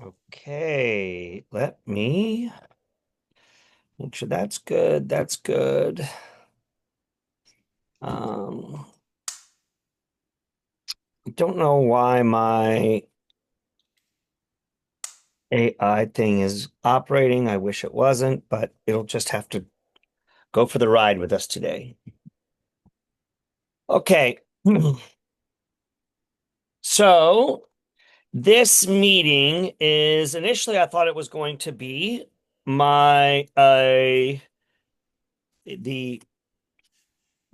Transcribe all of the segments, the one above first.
Okay, let me make sure that's good. That's good. Um, I don't know why my AI thing is operating. I wish it wasn't, but it'll just have to go for the ride with us today. Okay. So this meeting is initially I thought it was going to be my the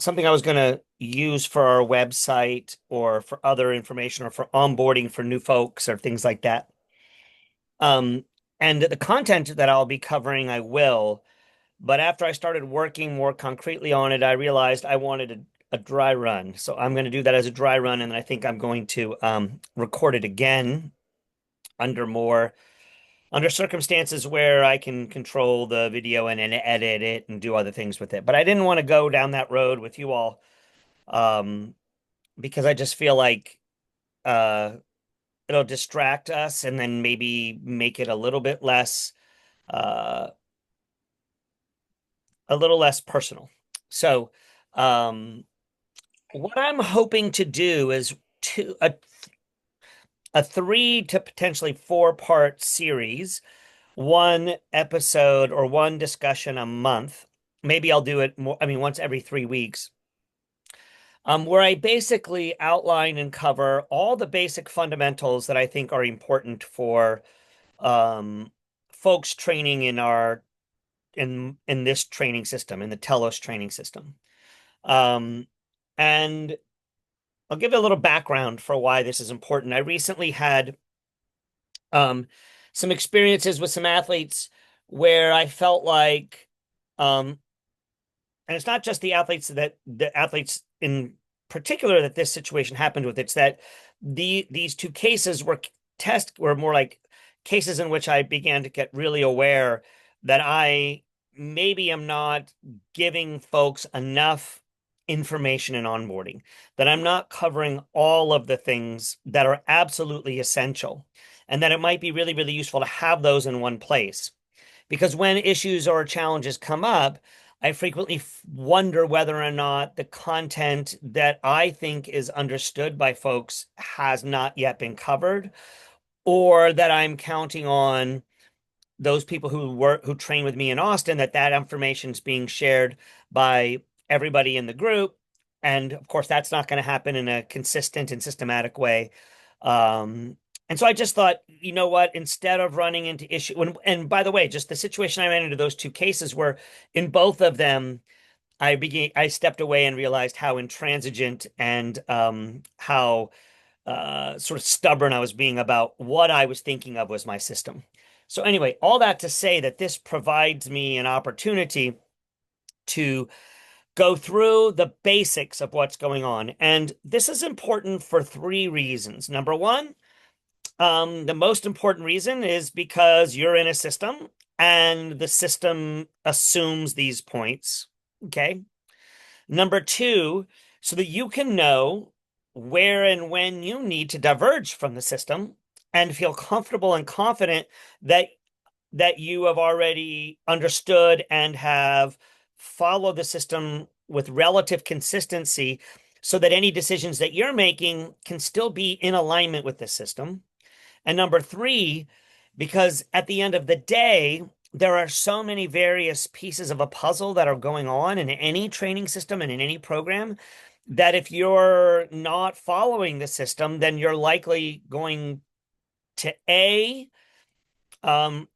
something I was going to use for our website or for other information or for onboarding for new folks or things like that. Um, and the content that I'll be covering, I will. But after I started working more concretely on it, I realized I wanted a dry run. So I'm going to do that as a dry run. And I think I'm going to record it again under more under circumstances where I can control the video and edit it and do other things with it. But I didn't want to go down that road with you all. Um, because I just feel like uh it'll distract us and then maybe make it uh a little less personal. So um what I'm hoping to do is a three to potentially four-part series, one episode or one discussion a month. Maybe I'll do it more, I mean, once every 3 weeks. Where I basically outline and cover all the basic fundamentals that I think are important for um, folks training in this training system, in the Telos training system. Um, and I'll give a little background for why this is important. I recently had um, some experiences with some athletes where I felt like, um, and it's not just the athletes in particular that this situation happened with. It's that these two cases were more like cases in which I began to get really aware that I maybe am not giving folks enough information and onboarding, that I'm not covering all of the things that are absolutely essential, and that it might be really, really useful to have those in one place. Because when issues or challenges come up, I frequently wonder whether or not the content that I think is understood by folks has not yet been covered, or that I'm counting on those people who train with me in Austin, that information is being shared by everybody in the group. And of course, that's not going to happen in a consistent and systematic way. And so I just thought, you know what, instead of running into and by the way, just the situation I ran into those two cases were in both of them, I stepped away and realized how intransigent and how sort of stubborn I was being about what I was thinking of was my system. So anyway, all that to say that this provides me an opportunity to go through the basics of what's going on. And this is important for three reasons. Number one, the most important reason is because you're in a system and the system assumes these points. Okay. Number two, so that you can know where and when you need to diverge from the system and feel comfortable and confident that you have already understood and have followed the system with relative consistency so that any decisions that you're making can still be in alignment with the system. And number three, because at the end of the day, there are so many various pieces of a puzzle that are going on in any training system and in any program that if you're not following the system, then you're likely going to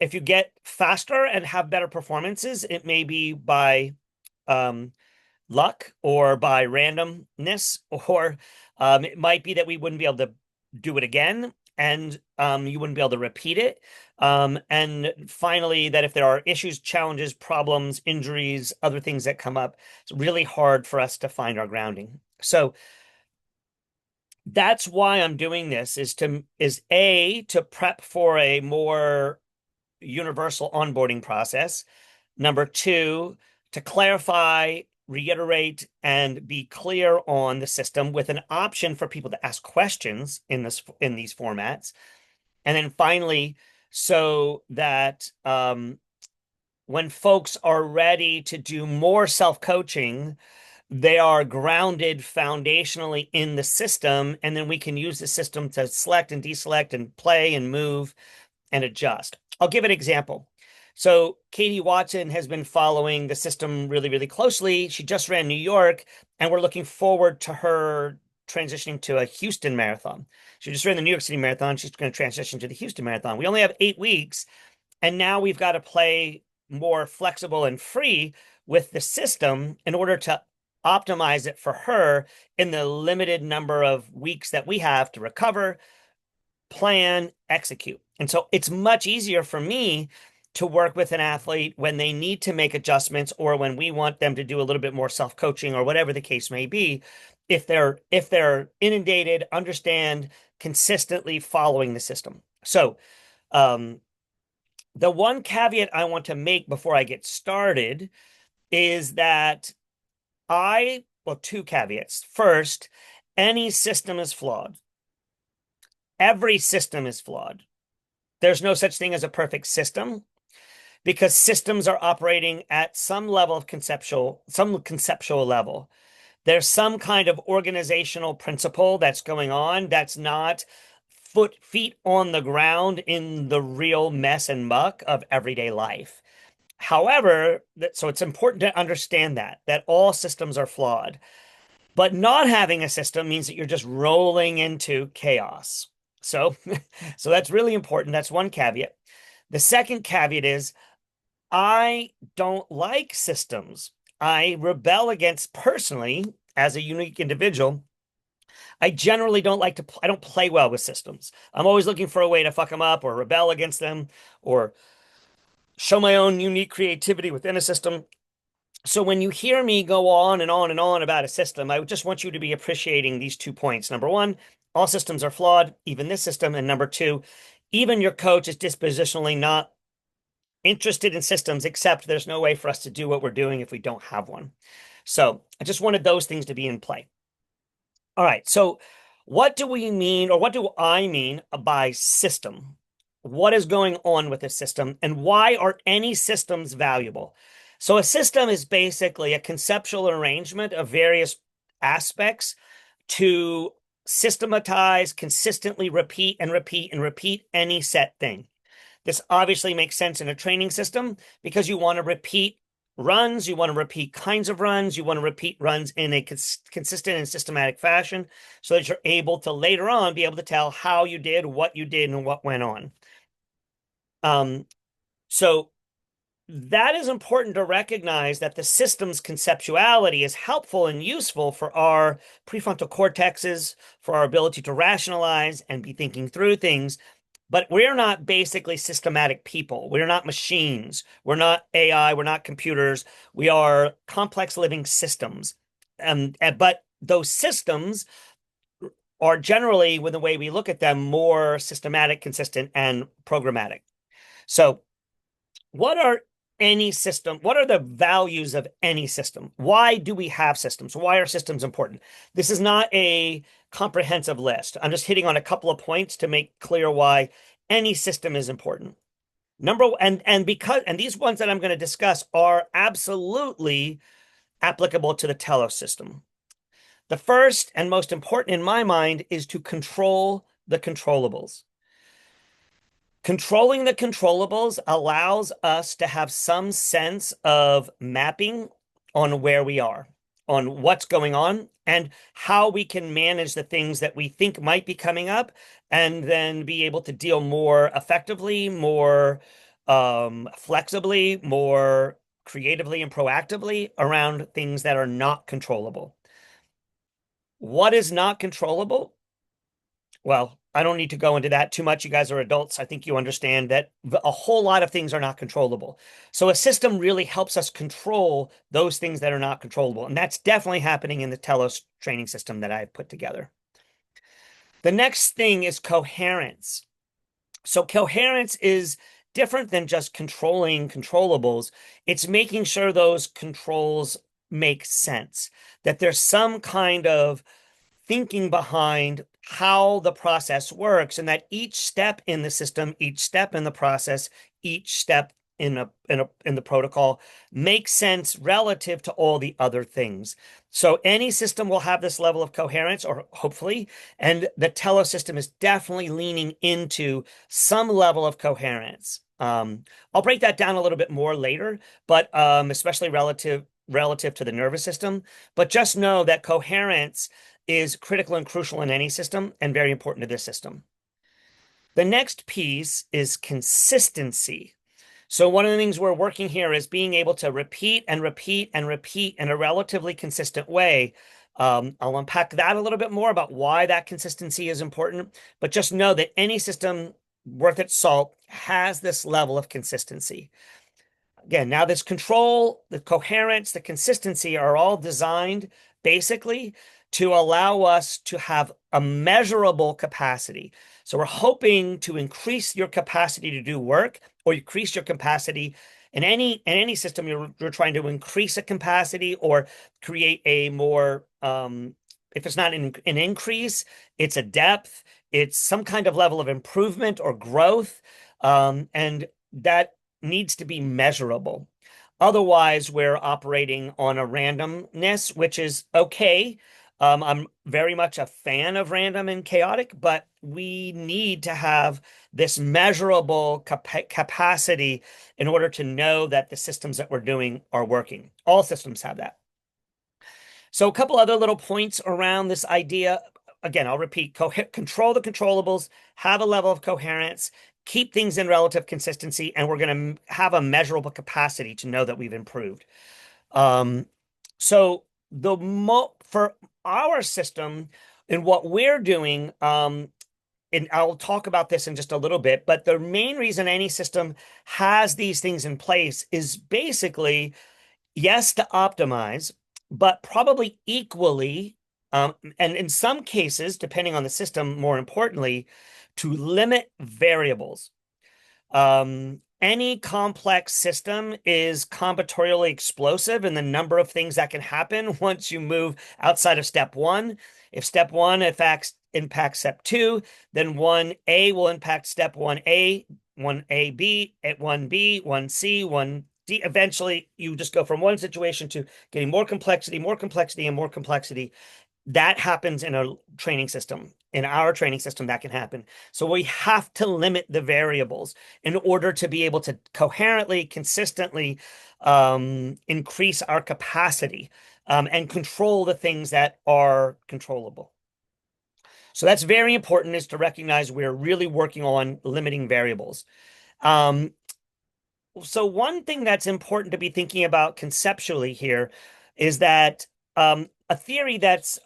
if you get faster and have better performances, it may be by um, luck or by randomness, or it might be that we wouldn't be able to do it again and you wouldn't be able to repeat it. And finally, that if there are issues, challenges, problems, injuries, other things that come up, it's really hard for us to find our grounding. So that's why I'm doing this to prep for a more universal onboarding process. Number two, to clarify, reiterate, and be clear on the system with an option for people to ask questions in these formats. And then finally, so that when folks are ready to do more self-coaching, they are grounded foundationally in the system, and then we can use the system to select and deselect and play and move and adjust. I'll give an example. So Katie Watson has been following the system really, really closely. She just ran New York, and we're looking forward to her transitioning to a Houston marathon. She just ran the New York City marathon. She's going to transition to the Houston marathon. We only have 8 weeks, and now we've got to play more flexible and free with the system in order to optimize it for her in the limited number of weeks that we have to recover, plan, execute. And so it's much easier for me to work with an athlete when they need to make adjustments or when we want them to do a little bit more self-coaching or whatever the case may be, if they're inundated, understand, consistently following the system. So the one caveat I want to make before I get started is that well, two caveats. First, any system is flawed. Every system is flawed. There's no such thing as a perfect system because systems are operating at some level of some conceptual level. There's some kind of organizational principle that's going on that's not feet on the ground in the real mess and muck of everyday life. However, so it's important to understand that all systems are flawed. But not having a system means that you're just rolling into chaos. So, so that's really important. That's one caveat. The second caveat is I don't like systems. I rebel against personally as a unique individual. I generally don't like to, I don't play well with systems. I'm always looking for a way to fuck them up or rebel against them or show my own unique creativity within a system. So when you hear me go on and on and on about a system, I just want you to be appreciating these 2 points. Number one, all systems are flawed, even this system. And number two, even your coach is dispositionally not interested in systems, except there's no way for us to do what we're doing if we don't have one. So I just wanted those things to be in play. All right. So what do we mean, or what do I mean by system? What is going on with a system, and why are any systems valuable? So a system is basically a conceptual arrangement of various aspects to systematize, consistently repeat and repeat and repeat any set thing. This obviously makes sense in a training system because you want to repeat runs, you want to repeat kinds of runs, you want to repeat runs in a consistent and systematic fashion so that you're able to later on be able to tell how you did, and what went on. So that is important to recognize that the system's conceptuality is helpful and useful for our prefrontal cortexes, for our ability to rationalize and be thinking through things. But we're not basically systematic people. We're not machines. We're not AI. We're not computers. We are complex living systems. But those systems are generally, with the way we look at them, more systematic, consistent, and programmatic. So what are what are the values of any system? Why do we have systems? Why are systems important? This is not a comprehensive list. I'm just hitting on a couple of points to make clear why any system is important. And these ones that I'm going to discuss are absolutely applicable to the Telos system. The first and most important in my mind is to control the controllables. Controlling the controllables allows us to have some sense of mapping on where we are, on what's going on, and how we can manage the things that we think might be coming up, and then be able to deal more effectively, more flexibly, more creatively and proactively around things that are not controllable. What is not controllable? Well, I don't need to go into that too much. You guys are adults. I think you understand that a whole lot of things are not controllable. So a system really helps us control those things that are not controllable. And that's definitely happening in the Telos training system that I've put together. The next thing is coherence. So coherence is different than just controlling controllables. It's making sure those controls make sense, that there's some kind of thinking behind how the process works, and that each step in the system, each step in the process, each step in the protocol makes sense relative to all the other things. So any system will have this level of coherence, or hopefully, and the Telos system is definitely leaning into some level of coherence. I'll break that down a little bit more later, but especially relative to the nervous system. But just know that coherence is critical and crucial in any system and very important to this system. The next piece is consistency. So one of the things we're working here is being able to repeat and repeat and repeat in a relatively consistent way. I'll unpack that a little bit more about why that consistency is important, but just know that any system worth its salt has this level of consistency. Again, now this control, the coherence, the consistency are all designed basically to allow us to have a measurable capacity. So we're hoping to increase your capacity to do work, or increase your capacity in any system. You're trying to increase a capacity or create a more if it's not an increase, it's a depth, it's some kind of level of improvement or growth, and that needs to be measurable. Otherwise, we're operating on a randomness, which is okay. I'm very much a fan of random and chaotic, but we need to have this measurable capacity in order to know that the systems that we're doing are working. All systems have that. So a couple other little points around this idea. Again, I'll repeat, control the controllables, have a level of coherence, keep things in relative consistency, and we're going to have a measurable capacity to know that we've improved. So for our system and what we're doing, and I'll talk about this in just a little bit, but the main reason any system has these things in place is basically, yes, to optimize, but probably equally, and in some cases, depending on the system, more importantly, to limit variables. Any complex system is combinatorially explosive in the number of things that can happen once you move outside of step one. If step one impacts step two, then 1A will impact step 1A, 1AB, at 1B, 1C, 1D. Eventually, you just go from one situation to getting more complexity, and more complexity. That happens in a training system. In our training system, that can happen. So we have to limit the variables in order to be able to coherently, consistently increase our capacity and control the things that are controllable. So that's very important, is to recognize we're really working on limiting variables. So one thing that's important to be thinking about conceptually here is that a theory that's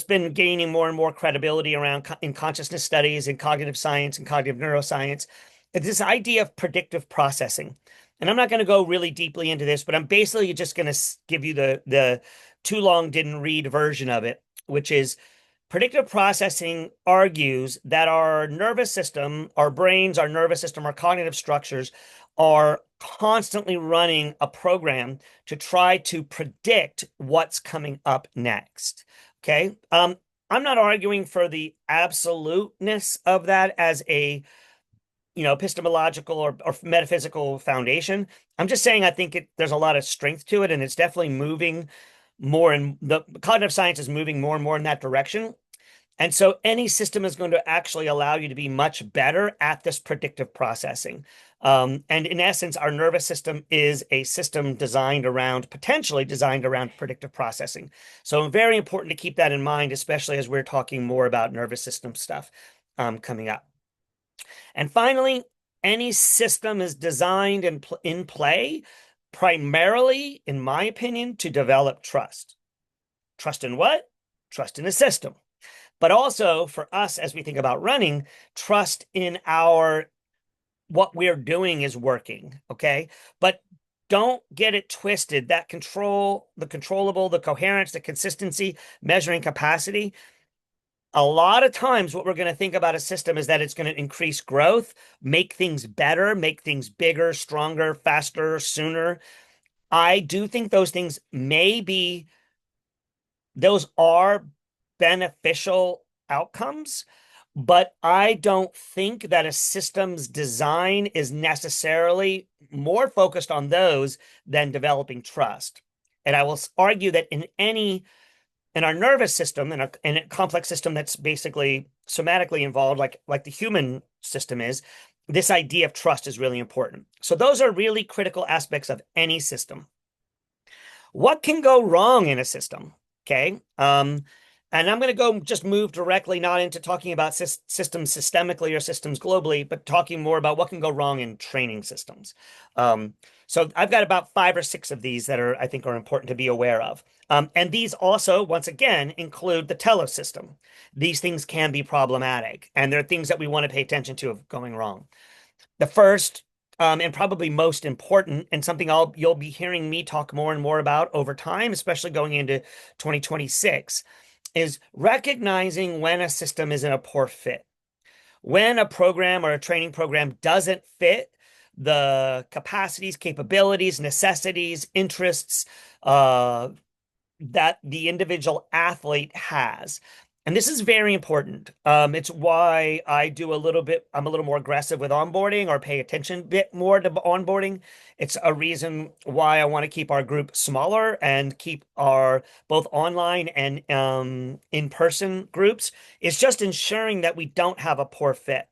been gaining more and more credibility around in consciousness studies, in cognitive science and cognitive neuroscience, is this idea of predictive processing. And I'm not going to go really deeply into this, but I'm basically just going to give you the too long didn't read version of it, which is predictive processing argues that our nervous system, our brains, our nervous system, our cognitive structures are constantly running a program to try to predict what's coming up next. Okay. I'm not arguing for the absoluteness of that as a epistemological or metaphysical foundation. I'm just saying I think there's a lot of strength to it, and it's definitely moving more, and the cognitive science is moving more and more in that direction. And so any system is going to actually allow you to be much better at this predictive processing. And in essence, our nervous system is a system potentially designed around predictive processing. So very important to keep that in mind, especially as we're talking more about nervous system stuff coming up. And finally, any system is designed and in play primarily, in my opinion, to develop trust. Trust in what? Trust in the system. But also for us, as we think about running, trust in what we're doing is working. Okay. But don't get it twisted. That the controllable, the coherence, the consistency, measuring capacity. A lot of times, what we're going to think about a system is that it's going to increase growth, make things better, make things bigger, stronger, faster, sooner. I do think those are beneficial outcomes, but I don't think that a systems design is necessarily more focused on those than developing trust. And I will argue that in our nervous system, in a complex system that's basically somatically involved, like the human system is, this idea of trust is really important. So those are really critical aspects of any system. What can go wrong in a system? Okay. And I'm going to go just move directly not into talking about systems systemically or systems globally, but talking more about what can go wrong in training systems. Um, so I've got about 5 or 6 of these that I think are important to be aware of. And these also, once again, include the Telos system. These things can be problematic, and they're things that we want to pay attention to of going wrong. The first, and probably most important, and something you'll be hearing me talk more and more about over time, especially going into 2026, is recognizing when a system is in a poor fit. When a program or a training program doesn't fit the capacities, capabilities, necessities, interests, that the individual athlete has. And this is very important. It's why I'm a little more aggressive with onboarding or pay attention a bit more to onboarding. It's a reason why I want to keep our group smaller and keep our both online and in-person groups. It's just ensuring that we don't have a poor fit.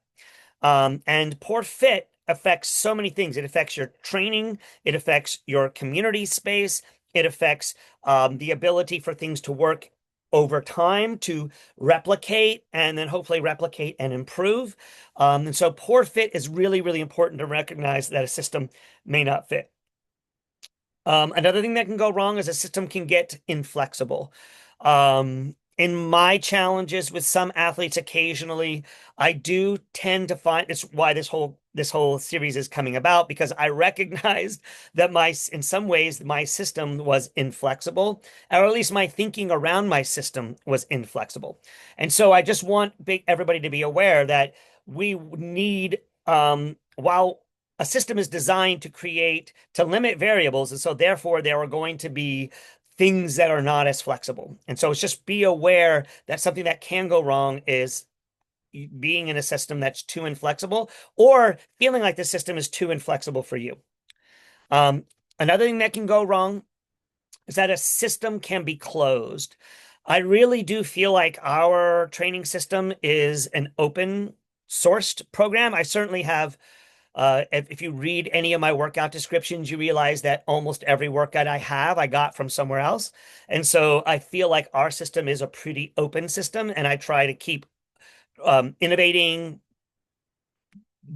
And poor fit affects so many things. It affects your training, it affects your community space, it affects the ability for things to work over time to replicate and then hopefully replicate and improve. And so poor fit is really, really important to recognize that a system may not fit. Another thing that can go wrong is a system can get inflexible. In my challenges with some athletes occasionally, I do tend to find it's why this whole series is coming about because I recognized that in some ways my system was inflexible, or at least my thinking around my system was inflexible. And so I just want everybody to be aware that we need while a system is designed to limit variables, and so therefore there are going to be things that are not as flexible. And so it's just be aware that something that can go wrong is being in a system that's too inflexible or feeling like the system is too inflexible for you. Um, Another thing that can go wrong is that a system can be closed. I really do feel like our training system is an open sourced program. I certainly have if you read any of my workout descriptions, you realize that almost every workout I got from somewhere else. And so I feel like our system is a pretty open system, and I try to keep innovating,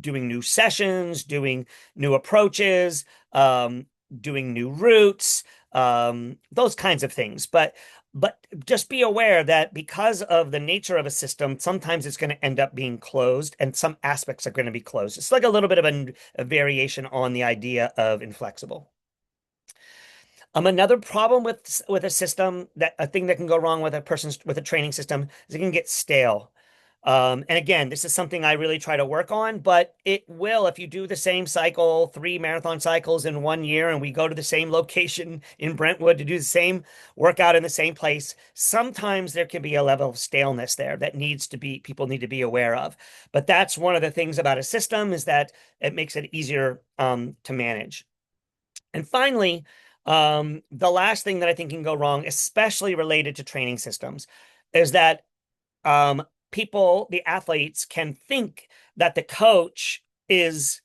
doing new sessions, doing new approaches, doing new routes, those kinds of things. But just be aware that because of the nature of a system, sometimes it's going to end up being closed and some aspects are going to be closed. It's like a little bit of a variation on the idea of inflexible. Another problem with a system that a thing that can go wrong with a training system is it can get stale. And again, this is something I really try to work on, but it will if you do the same cycle, 3 marathon cycles in 1 year, and we go to the same location in Brentwood to do the same workout in the same place. Sometimes there can be a level of staleness there that people need to be aware of. But that's one of the things about a system is that it makes it easier to manage. And finally, the last thing that I think can go wrong, especially related to training systems, is that the athletes can think that the coach is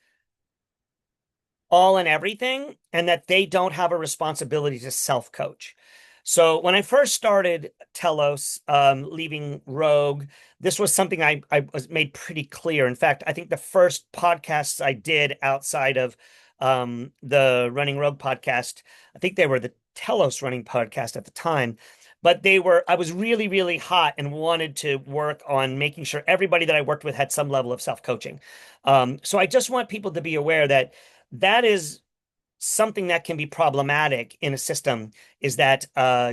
all and everything and that they don't have a responsibility to self-coach. So when I first started Telos, leaving Rogue, this was something I was made pretty clear. In fact, I think the first podcasts I did outside of the Running Rogue podcast, I think they were the Telos running podcast at the time. But I was really, really hot and wanted to work on making sure everybody that I worked with had some level of self-coaching. So I just want people to be aware that that is something that can be problematic in a system is that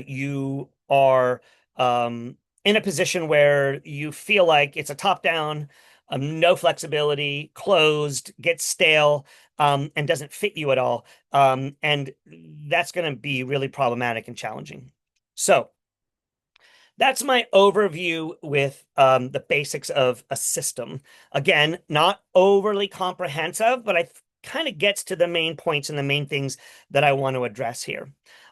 you are in a position where you feel like it's a top-down, no flexibility, closed, gets stale, and doesn't fit you at all. And that's going to be really problematic and challenging. So that's my overview with the basics of a system. Again, not overly comprehensive, but I kind of gets to the main points and the main things that I want to address here.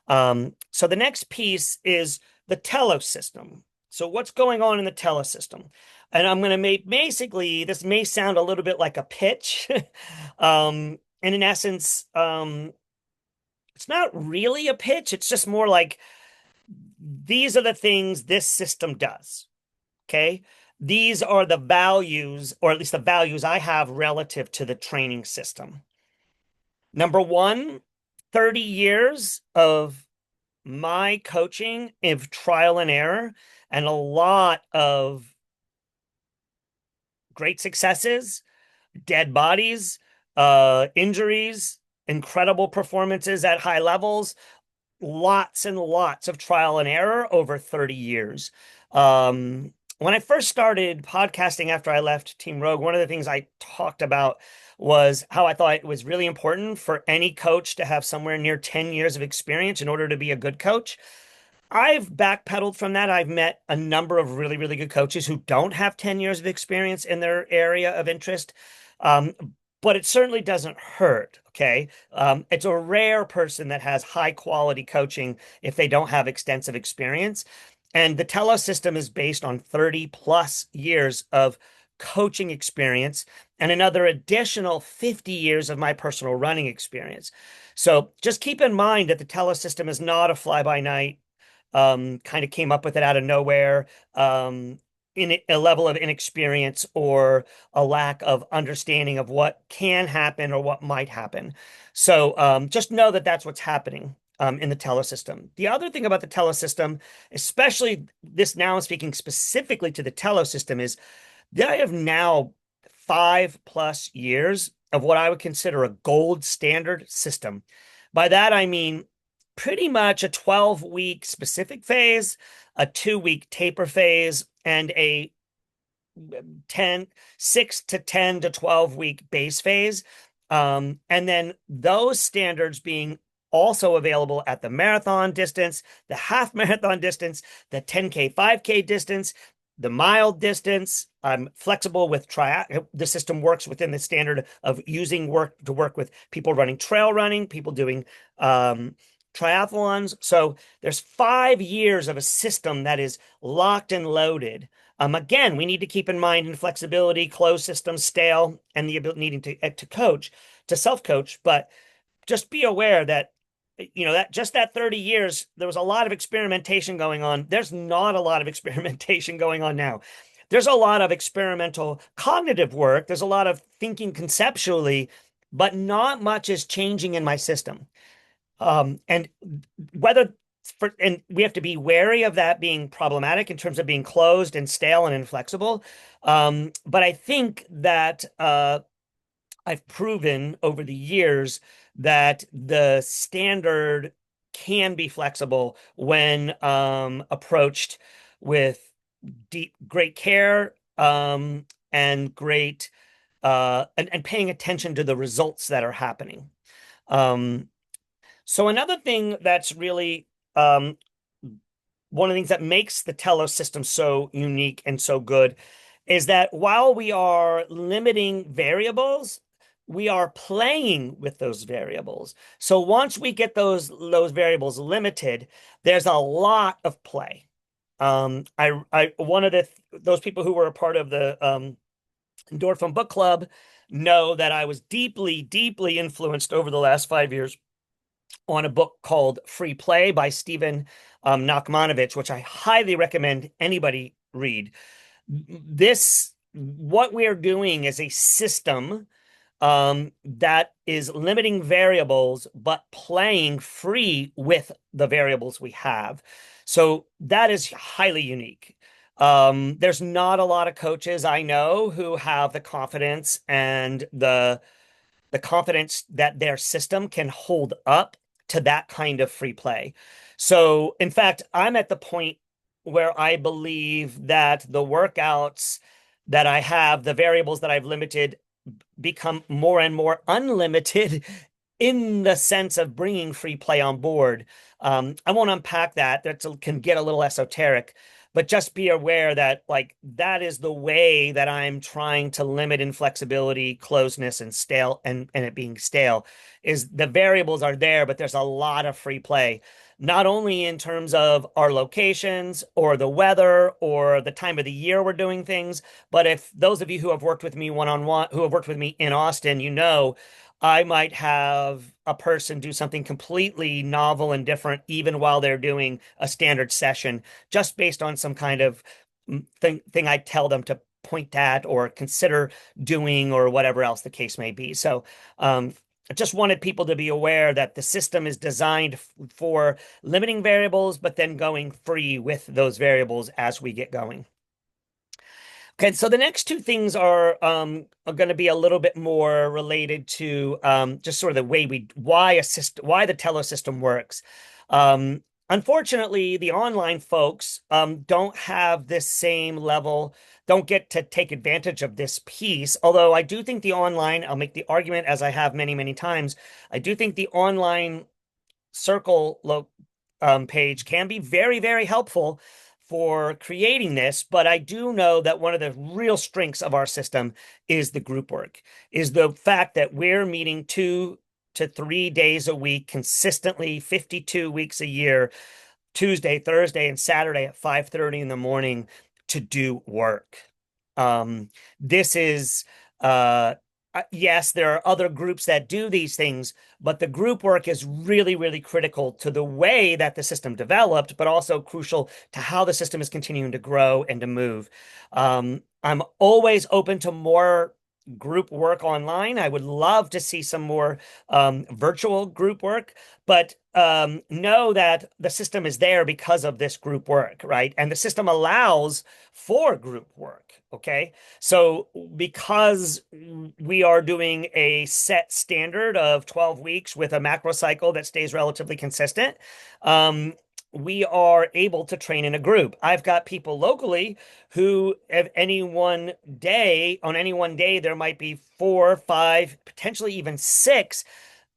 So the next piece is the Telos system. So what's going on in the Telos system? And I'm going to make basically, this may sound a little bit like a pitch. And in essence, it's not really a pitch. It's just more like these are the things this system does. Okay. These are the values, or at least the values I have relative to the training system. Number one, 30 years of my coaching of trial and error and a lot of great successes, dead bodies, injuries, incredible performances at high levels, lots and lots of trial and error over 30 years. When I first started podcasting after I left Team Rogue, one of the things I talked about was how I thought it was really important for any coach to have somewhere near 10 years of experience in order to be a good coach. I've backpedaled from that. I've met a number of really, really good coaches who don't have 10 years of experience in their area of interest. Um, but it certainly doesn't hurt. Okay. It's a rare person that has high quality coaching if they don't have extensive experience. And the Telos system is based on 30 plus years of coaching experience and another additional 50 years of my personal running experience. So just keep in mind that the Telos system is not a fly by night, kind of came up with it out of nowhere, in a level of inexperience or a lack of understanding of what can happen or what might happen. So just know that that's what's happening in the Telos system. The other thing about the Telos system, especially this now I'm speaking specifically to the Telos system, is that I have now 5+ years of what I would consider a gold standard system. By that, I mean pretty much a 12-week specific phase, a 2-week taper phase, and a 10, 6 to 10 to 12 week base phase. And then those standards being also available at the marathon distance, the half marathon distance, the 10K, 5K distance, the mile distance. I'm flexible with the system works within the standard of using work to work with people running trail running, people doing triathlons. So there's 5 years of a system that is locked and loaded. Again, we need to keep in mind inflexibility, closed systems, stale, and the ability needing to coach, to self-coach. But just be aware that that just that 30 years, there was a lot of experimentation going on. There's not a lot of experimentation going on now. There's a lot of experimental cognitive work. There's a lot of thinking conceptually, but not much is changing in my system. And whether and we have to be wary of that being problematic in terms of being closed and stale and inflexible. But I think that I've proven over the years that the standard can be flexible when approached with great care, and great and paying attention to the results that are happening. Um, so another thing that's really one of the things that makes the Telos system so unique and so good is that while we are limiting variables, we are playing with those variables. So once we get those variables limited, there's a lot of play. I one of those people who were a part of the Endorphin Book Club know that I was deeply, deeply influenced over the last 5 years on a book called Free Play by Stephen Nachmanovich, which I highly recommend anybody read. What we are doing is a system that is limiting variables, but playing free with the variables we have. So that is highly unique. There's not a lot of coaches I know who have the confidence and the confidence that their system can hold up to that kind of free play. So, in fact, I'm at the point where I believe that the workouts that I have, the variables that I've limited, become more and more unlimited in the sense of bringing free play on board. I won't unpack that. That can get a little esoteric. but just be aware that like that is the way that I'm trying to limit inflexibility, closeness, and stale and it being stale is the variables are there, but there's a lot of free play. Not only in terms of our locations or the weather or the time of the year we're doing things, but if those of you who have worked with me one-on-one, who have worked with me in Austin, you know, I might have a person do something completely novel and different, even while they're doing a standard session, just based on some kind of thing I tell them to point at or consider doing or whatever else the case may be. So, I just wanted people to be aware that the system is designed for limiting variables, but then going free with those variables as we get going. Okay, so the next two things are going to be a little bit more related to just sort of the way why the Telos system works. Unfortunately, the online folks don't have this same level, don't get to take advantage of this piece. Although I do think the online, I'll make the argument as I have many, many times, I do think the online circle page can be very, very helpful for creating this. But I do know that one of the real strengths of our system is the group work, is the fact that we're meeting 2 to 3 days a week consistently, 52 weeks a year, Tuesday, Thursday, and Saturday at 5:30 in the morning to do work. This is yes, there are other groups that do these things, but the group work is really, really critical to the way that the system developed, but also crucial to how the system is continuing to grow and to move. I'm always open to more group work online. I would love to see some more virtual group work, but know that the system is there because of this group work, right? And the system allows for group work, okay? So because we are doing a set standard of 12 weeks with a macro cycle that stays relatively consistent, we are able to train in a group. I've got people locally who, at any one day, there might be 4, 5, potentially even 6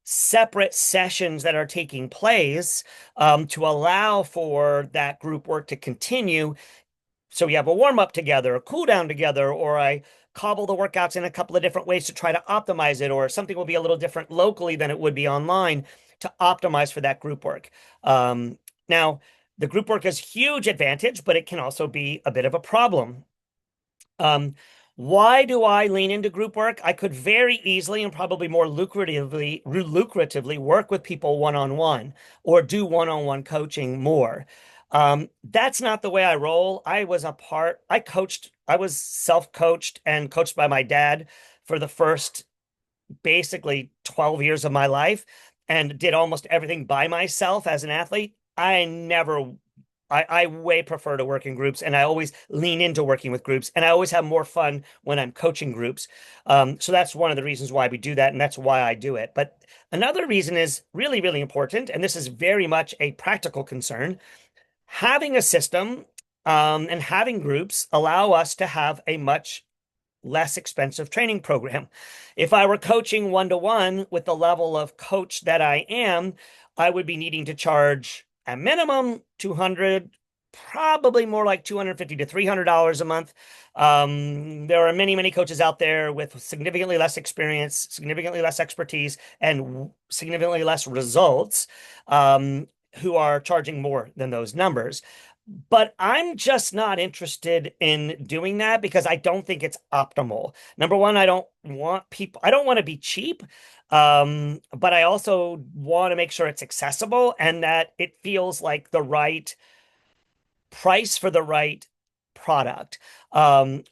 separate sessions that are taking place to allow for that group work to continue. So we have a warm up together, a cool down together, or I cobble the workouts in a couple of different ways to try to optimize it, or something will be a little different locally than it would be online to optimize for that group work. Now, the group work is a huge advantage, but it can also be a bit of a problem. Um, why do I lean into group work? I could very easily and probably more lucratively work with people one-on-one or do one-on-one coaching more. That's not the way I roll. I was self-coached and coached by my dad for the first basically 12 years of my life and did almost everything by myself as an athlete. I way prefer to work in groups, and I always lean into working with groups, and I always have more fun when I'm coaching groups. So that's one of the reasons why we do that, and that's why I do it. But another reason is really, really important, and this is very much a practical concern. Having a system and having groups allow us to have a much less expensive training program. If I were coaching one-to-one with the level of coach that I am, I would be needing to charge a minimum 200, probably more like $250 to $300 a month. There are many, many coaches out there with significantly less experience, significantly less expertise, and significantly less results who are charging more than those numbers. But I'm just not interested in doing that because I don't think it's optimal. Number one, I don't want to be cheap, but I also want to make sure it's accessible and that it feels like the right price for the right product. Am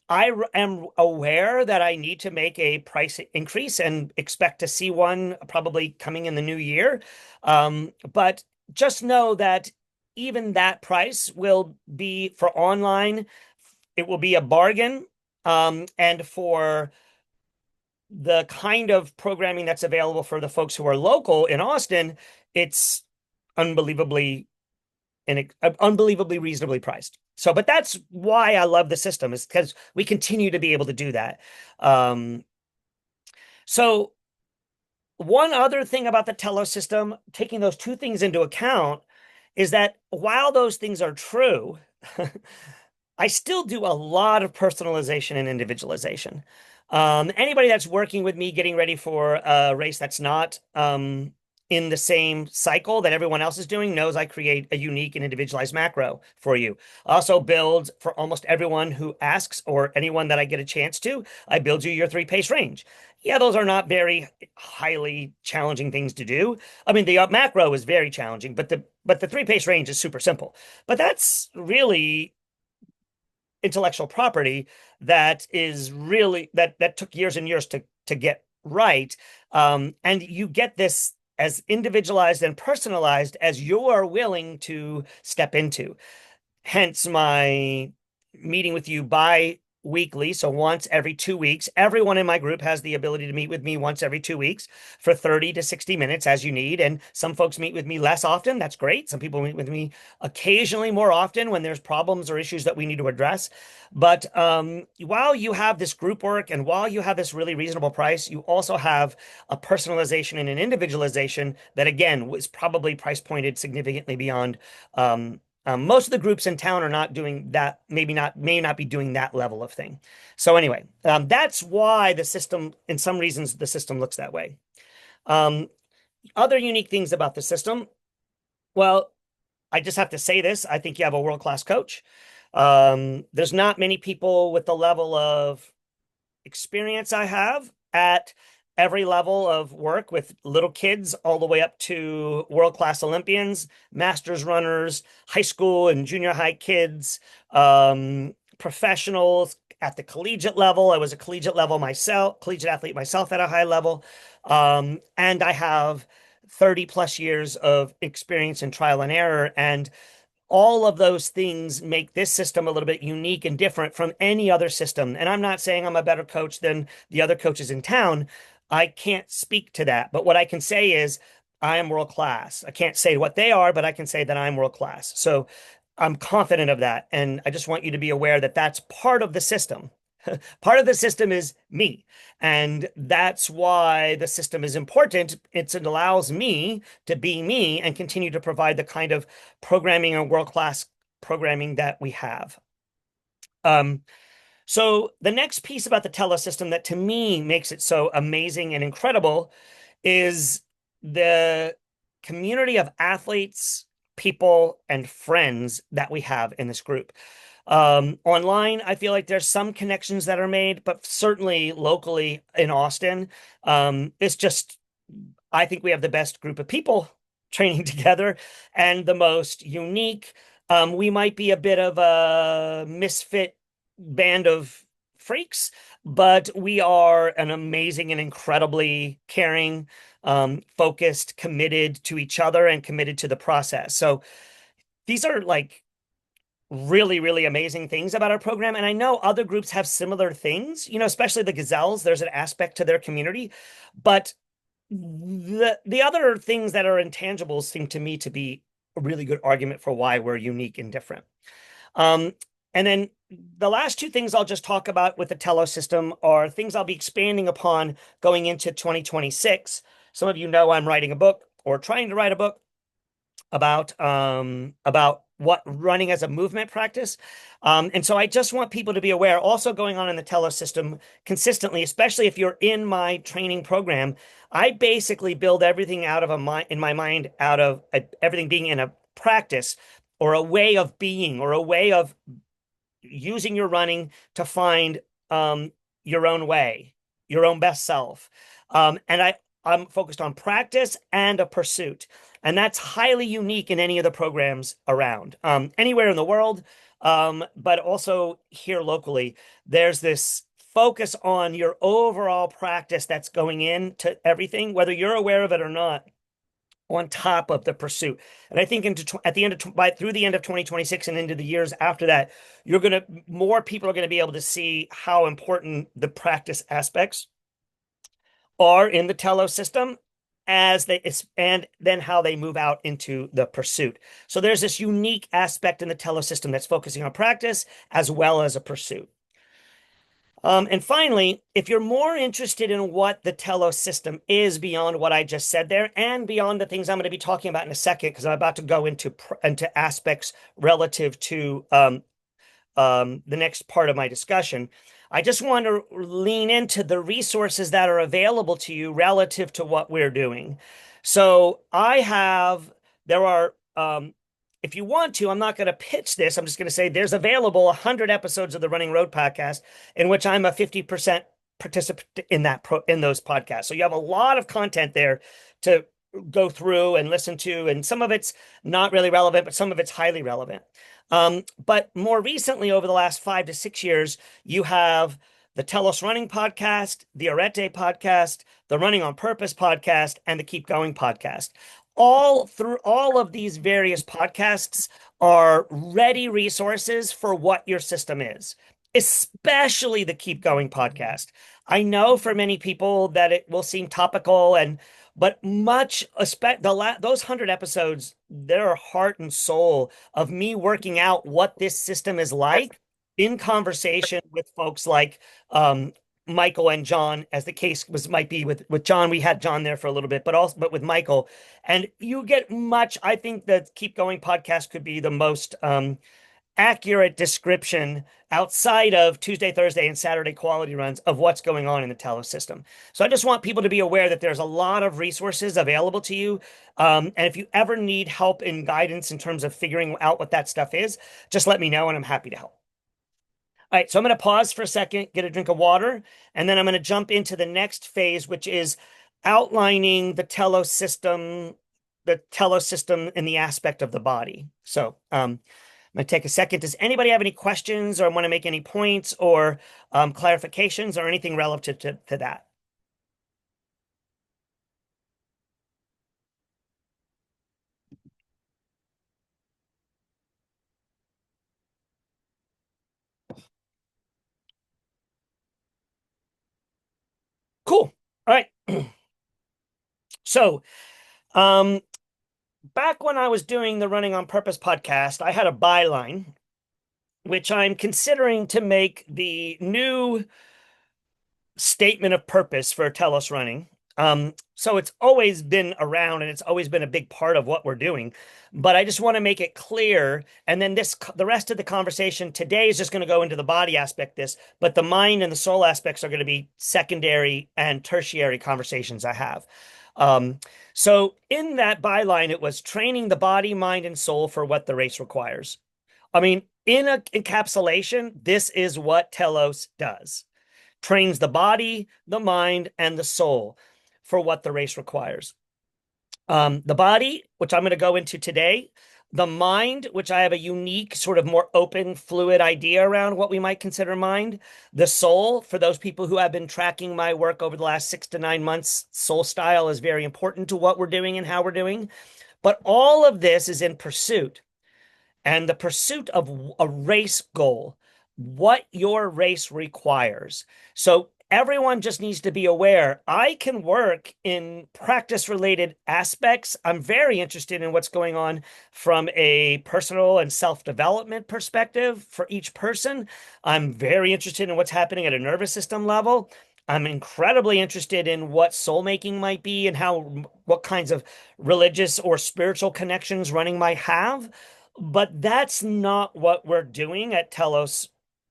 aware that I need to make a price increase and expect to see one probably coming in the new year. But just know that even that price will be for online, it will be a bargain. And for the kind of programming that's available for the folks who are local in Austin, it's unbelievably unbelievably reasonably priced. So, but that's why I love the system is because we continue to be able to do that. So one other thing about the Telos system, taking those two things into account, is that while those things are true, I still do a lot of personalization and individualization. Anybody that's working with me getting ready for a race that's not in the same cycle that everyone else is doing knows I create a unique and individualized macro for you. I also build for almost everyone who asks or anyone that I get a chance to, I build you your three pace range. Yeah, those are not very highly challenging things to do. I mean, the macro is very challenging, but the three pace range is super simple. But that's really intellectual property that is really that took years and years to get right. And you get this as individualized and personalized as you are willing to step into. Hence my meeting with you bi-weekly, so once every 2 weeks. Everyone in my group has the ability to meet with me once every 2 weeks for 30 to 60 minutes as you need. And some folks meet with me less often. That's great. Some people meet with me occasionally more often when there's problems or issues that we need to address. But while you have this group work and while you have this really reasonable price, you also have a personalization and an individualization that, again, was probably price pointed significantly beyond most of the groups in town are not doing that, may not be doing that level of thing. So anyway, that's why the system, in some reasons, the system looks that way. Um, Other unique things about the system, well, I just have to say this. I think you have a world-class coach. There's not many people with the level of experience I have at every level of work with little kids all the way up to world-class Olympians, masters runners, high school and junior high kids, professionals at the collegiate level. I was a collegiate level myself, collegiate athlete myself at a high level. And I have 30 plus years of experience in trial and error. And all of those things make this system a little bit unique and different from any other system. And I'm not saying I'm a better coach than the other coaches in town. I can't speak to that. But what I can say is I am world class. I can't say what they are, but I can say that I'm world class. So I'm confident of that. And I just want you to be aware that that's part of the system. Part of the system is me. And that's why the system is important. It allows me to be me and continue to provide the kind of programming and world-class programming that we have. Um, so the next piece about the Telos system that to me makes it so amazing and incredible is the community of athletes, people, and friends that we have in this group. Online, I feel like there's some connections that are made, but certainly locally in Austin, it's just, I think we have the best group of people training together and the most unique. We might be a bit of a misfit band of freaks, but we are an amazing and incredibly caring, focused, committed to each other and committed to the process. So these are like really, really amazing things about our program. And I know other groups have similar things, especially the Gazelles. There's an aspect to their community, but the other things that are intangibles seem to me to be a really good argument for why we're unique and different. Um, and then the last two things I'll just talk about with the Telos system are things I'll be expanding upon going into 2026. Some of you know I'm writing a book or trying to write a book about what running as a movement practice. And so I just want people to be aware, also going on in the Telos system consistently, especially if you're in my training program, I basically build everything out of in my mind out of everything being in a practice or a way of being or a way of using your running to find your own way, your own best self. I'm focused on practice and a pursuit. And that's highly unique in any of the programs around, anywhere in the world, but also here locally. There's this focus on your overall practice that's going into everything, whether you're aware of it or not, on top of the pursuit. And I think at the end of through the end of 2026 and into the years after that, more people are going to be able to see how important the practice aspects are in the Telos system and then how they move out into the pursuit. So there's this unique aspect in the Telos system that's focusing on practice as well as a pursuit. And finally, if you're more interested in what the Telos system is beyond what I just said there and beyond the things I'm going to be talking about in a second, because I'm about to go into aspects relative to the next part of my discussion. I just want to lean into the resources that are available to you relative to what we're doing. So there are, if you want to, I'm not going to pitch this. I'm just going to say there's available 100 episodes of the Running Road podcast in which I'm a 50% participant in those podcasts. So you have a lot of content there to go through and listen to, and some of it's not really relevant, but some of it's highly relevant. But more recently, over the last 5 to 6 years, you have the Telos Running podcast, the Arete podcast, the Running on Purpose podcast, and the Keep Going podcast. All of these various podcasts are ready resources for what your system is, especially the Keep Going podcast. I know for many people that it will seem topical but those 100 episodes, their heart and soul of me working out what this system is like in conversation with folks like Michael and John, as the case might be with John. We had John there for a little bit, but with Michael, and you get much. I think the Keep Going podcast could be the most accurate description outside of Tuesday, Thursday, and Saturday quality runs of what's going on in the Telos system. So I just want people to be aware that there's a lot of resources available to you. And if you ever need help and guidance in terms of figuring out what that stuff is, just let me know and I'm happy to help. All right, so I'm going to pause for a second, get a drink of water, and then I'm going to jump into the next phase, which is outlining the Telos system in the aspect of the body. So, I'm going to take a second. Does anybody have any questions or want to make any points or clarifications or anything relative to that? Cool. All right. So, um, back when I was doing the Running on Purpose podcast, I had a byline, which I'm considering to make the new statement of purpose for Telos Running. So it's always been around and it's always been a big part of what we're doing. But I just want to make it clear. And then the rest of the conversation today is just going to go into the body aspect of this, but the mind and the soul aspects are going to be secondary and tertiary conversations I have. So in that byline, it was training the body, mind, and soul for what the race requires. I mean, in an encapsulation, this is what Telos does: trains the body, the mind, and the soul for what the race requires. The body, which I'm going to go into today, the mind, which I have a unique, sort of more open, fluid idea around what we might consider mind, the soul, for those people who have been tracking my work over the last 6 to 9 months, soul style is very important to what we're doing and how we're doing. But all of this is in pursuit and the pursuit of a race goal, what your race requires. So everyone just needs to be aware. I can work in practice related aspects. I'm very interested in what's going on from a personal and self-development perspective for each person. I'm very interested in what's happening at a nervous system level. I'm incredibly interested in what soul making might be and what kinds of religious or spiritual connections running might have. But that's not what we're doing at Telos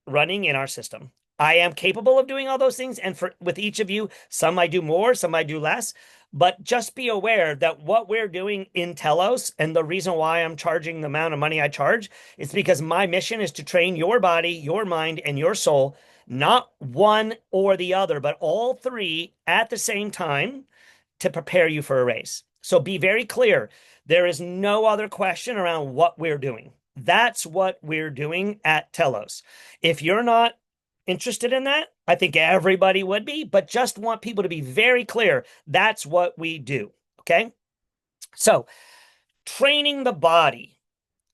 running in our system. I am capable of doing all those things. And with each of you, some I do more, some I do less. But just be aware that what we're doing in Telos and the reason why I'm charging the amount of money I charge is because my mission is to train your body, your mind, and your soul, not one or the other, but all three at the same time to prepare you for a race. So be very clear. There is no other question around what we're doing. That's what we're doing at Telos. If you're not interested in that, I think everybody would be, but just want people to be very clear. That's what we do. Okay. So training the body.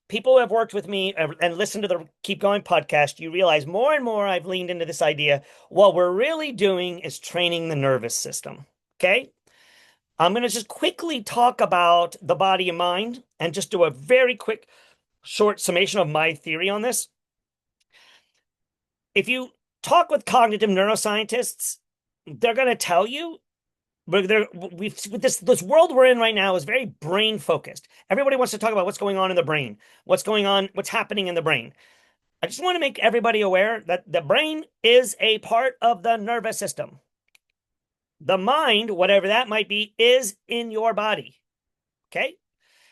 People who have worked with me and listened to the Keep Going podcast, you realize more and more I've leaned into this idea. What we're really doing is training the nervous system. Okay. I'm going to just quickly talk about the body and mind and just do a very quick, short summation of my theory on this. If you talk with cognitive neuroscientists, they're going to tell you this world we're in right now is very brain focused. Everybody wants to talk about what's going on in the brain, what's happening in the brain. I just want to make everybody aware that the brain is a part of the nervous system. The mind, whatever that might be, is in your body. Okay.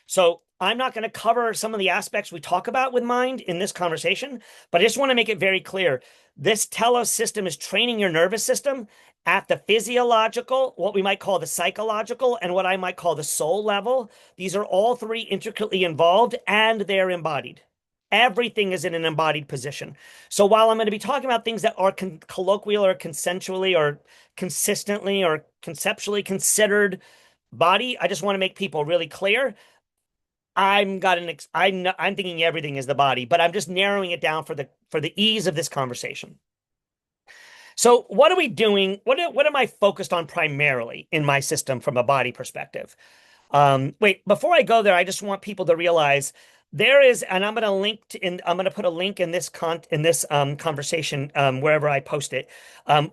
So I'm not going to cover some of the aspects we talk about with mind in this conversation, but I just want to make it very clear. This Telos system is training your nervous system at the physiological, what we might call the psychological, and what I might call the soul level. These are all three intricately involved and they're embodied. Everything is in an embodied position. So while I'm going to be talking about things that are colloquial or consensually or consistently or conceptually considered body, I just want to make people really clear. I'm thinking everything is the body, but I'm just narrowing it down for the ease of this conversation. So what are we doing? What am I focused on primarily in my system from a body perspective? Wait, before I go there, I just want people to realize there is, and I'm going to put a link in this conversation wherever I post it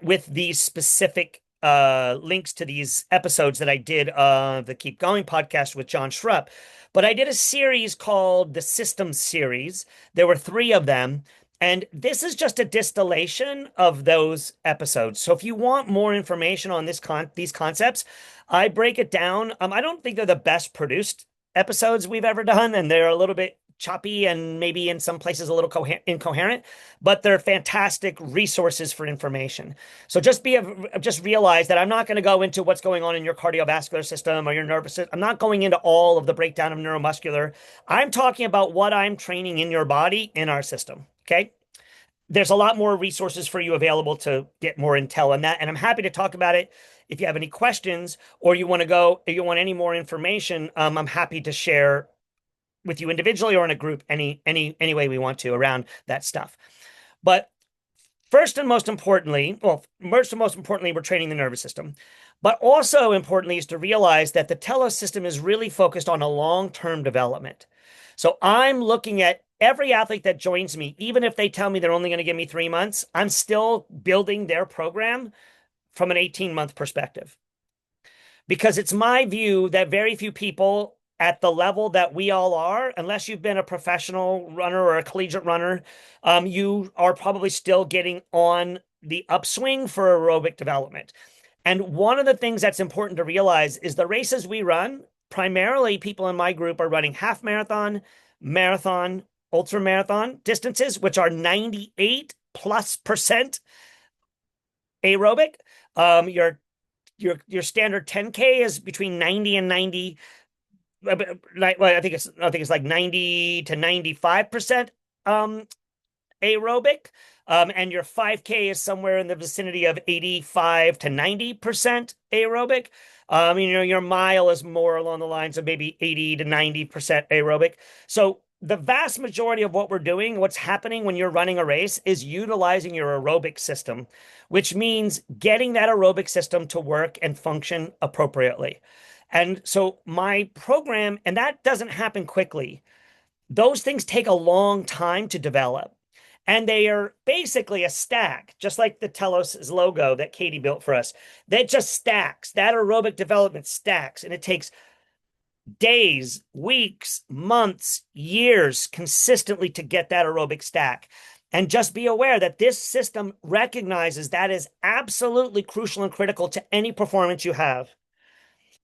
with these specific links to these episodes that I did the Keep Going podcast with John Schrupp. But I did a series called the Systems Series. There were three of them. And this is just a distillation of those episodes. So if you want more information on these concepts, I break it down. I don't think they're the best produced episodes we've ever done, and they're a little bit choppy and maybe in some places a little incoherent, but they're fantastic resources for information. So just realize that I'm not going to go into what's going on in your cardiovascular system or your nervous system. I'm not going into all of the breakdown of neuromuscular. I'm talking about what I'm training in your body in our system. Okay. There's a lot more resources for you available to get more intel on that. And I'm happy to talk about it. If you have any questions or you want any more information, I'm happy to share with you individually or in a group, any way we want to around that stuff. But first and most importantly, we're training the nervous system. But also importantly is to realize that the Telos system is really focused on a long-term development. So I'm looking at every athlete that joins me, even if they tell me they're only going to give me 3 months, I'm still building their program from an 18-month perspective. Because it's my view that very few people at the level that we all are, unless you've been a professional runner or a collegiate runner, you are probably still getting on the upswing for aerobic development. And one of the things that's important to realize is the races we run, primarily people in my group are running half marathon, ultra marathon distances, which are 98+% aerobic. Your standard 10K is between 90 and 90. Well, I think it's like 90 to 95% aerobic. And your 5K is somewhere in the vicinity of 85 to 90% aerobic. Your mile is more along the lines of maybe 80 to 90% aerobic. So the vast majority of what we're doing, what's happening when you're running a race, is utilizing your aerobic system, which means getting that aerobic system to work and function appropriately. And so my program, and that doesn't happen quickly. Those things take a long time to develop. And they are basically a stack, just like the Telos logo that Katie built for us. That just stacks. That aerobic development stacks. And it takes days, weeks, months, years consistently to get that aerobic stack. And just be aware that this system recognizes that is absolutely crucial and critical to any performance you have.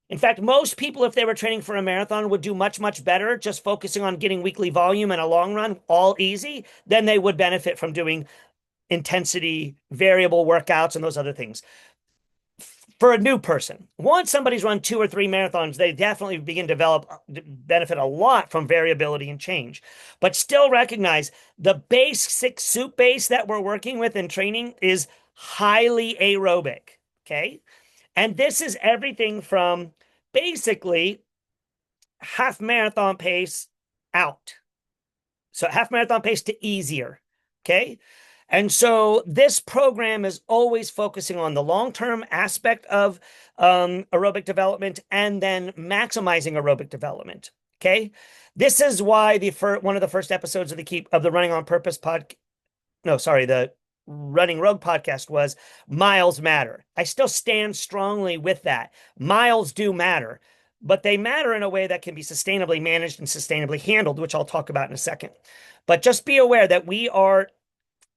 In fact, most people, if they were training for a marathon, would do much, much better just focusing on getting weekly volume and a long run, all easy, than they would benefit from doing intensity, variable workouts, and those other things. For a new person, once somebody's run 2 or 3 marathons, they definitely begin to benefit a lot from variability and change. But still recognize the basic soup base that we're working with in training is highly aerobic. Okay. And this is everything from basically half marathon pace out. So half marathon pace to easier. Okay. And so this program is always focusing on the long-term aspect of aerobic development and then maximizing aerobic development. Okay. This is why one of the first episodes of the Running on Purpose the Running Rogue podcast was miles matter. I still stand strongly with that. Miles do matter, but they matter in a way that can be sustainably managed and sustainably handled, which I'll talk about in a second. But just be aware that we are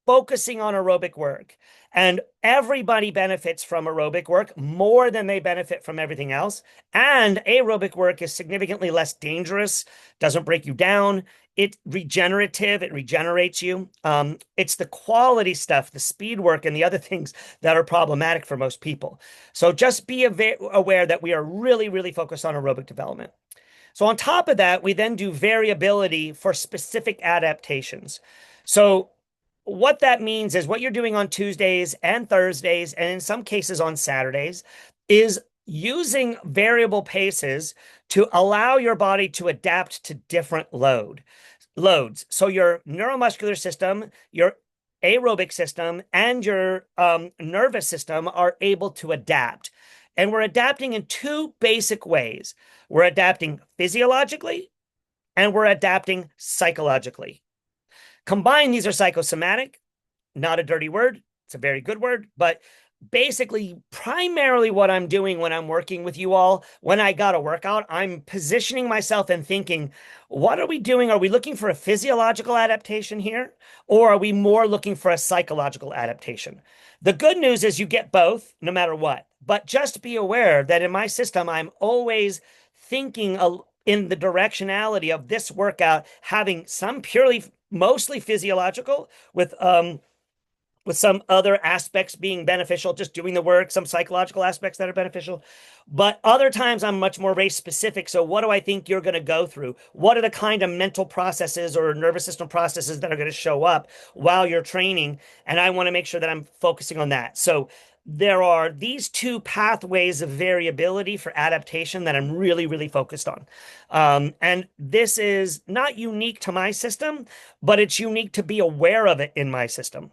focusing on aerobic work. And everybody benefits from aerobic work more than they benefit from everything else. And aerobic work is significantly less dangerous, doesn't break you down. It's regenerative, it regenerates you. It's the quality stuff, the speed work, and the other things that are problematic for most people. So just be aware that we are really, really focused on aerobic development. So on top of that, we then do variability for specific adaptations. So what that means is what you're doing on Tuesdays and Thursdays, and in some cases on Saturdays, is using variable paces to allow your body to adapt to different loads. So your neuromuscular system, your aerobic system, and your nervous system are able to adapt. And we're adapting in two basic ways. We're adapting physiologically and we're adapting psychologically. Combined, these are psychosomatic, not a dirty word. It's a very good word, but basically, primarily what I'm doing when I'm working with you all, when I got a workout, I'm positioning myself and thinking, what are we doing? Are we looking for a physiological adaptation here? Or are we more looking for a psychological adaptation? The good news is you get both no matter what. But just be aware that in my system, I'm always thinking in the directionality of this workout having some purely, mostly physiological with some other aspects being beneficial, just doing the work, some psychological aspects that are beneficial. But other times I'm much more race specific. So what do I think you're going to go through? What are the kind of mental processes or nervous system processes that are going to show up while you're training? And I want to make sure that I'm focusing on that. So there are these two pathways of variability for adaptation that I'm really, really focused on. And this is not unique to my system, but it's unique to be aware of it in my system.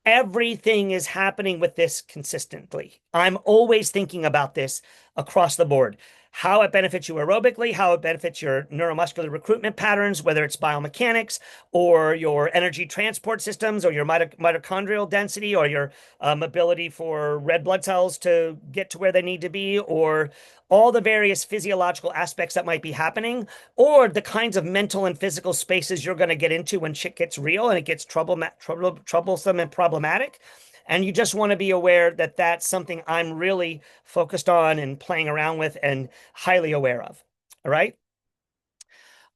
Everything is happening with this consistently. I'm always thinking about this across the board. How it benefits you aerobically, how it benefits your neuromuscular recruitment patterns, whether it's biomechanics or your energy transport systems or your mitochondrial density or your ability for red blood cells to get to where they need to be, or all the various physiological aspects that might be happening, or the kinds of mental and physical spaces you're going to get into when shit gets real and it gets troublesome and problematic. And you just want to be aware that that's something I'm really focused on and playing around with and highly aware of. All right.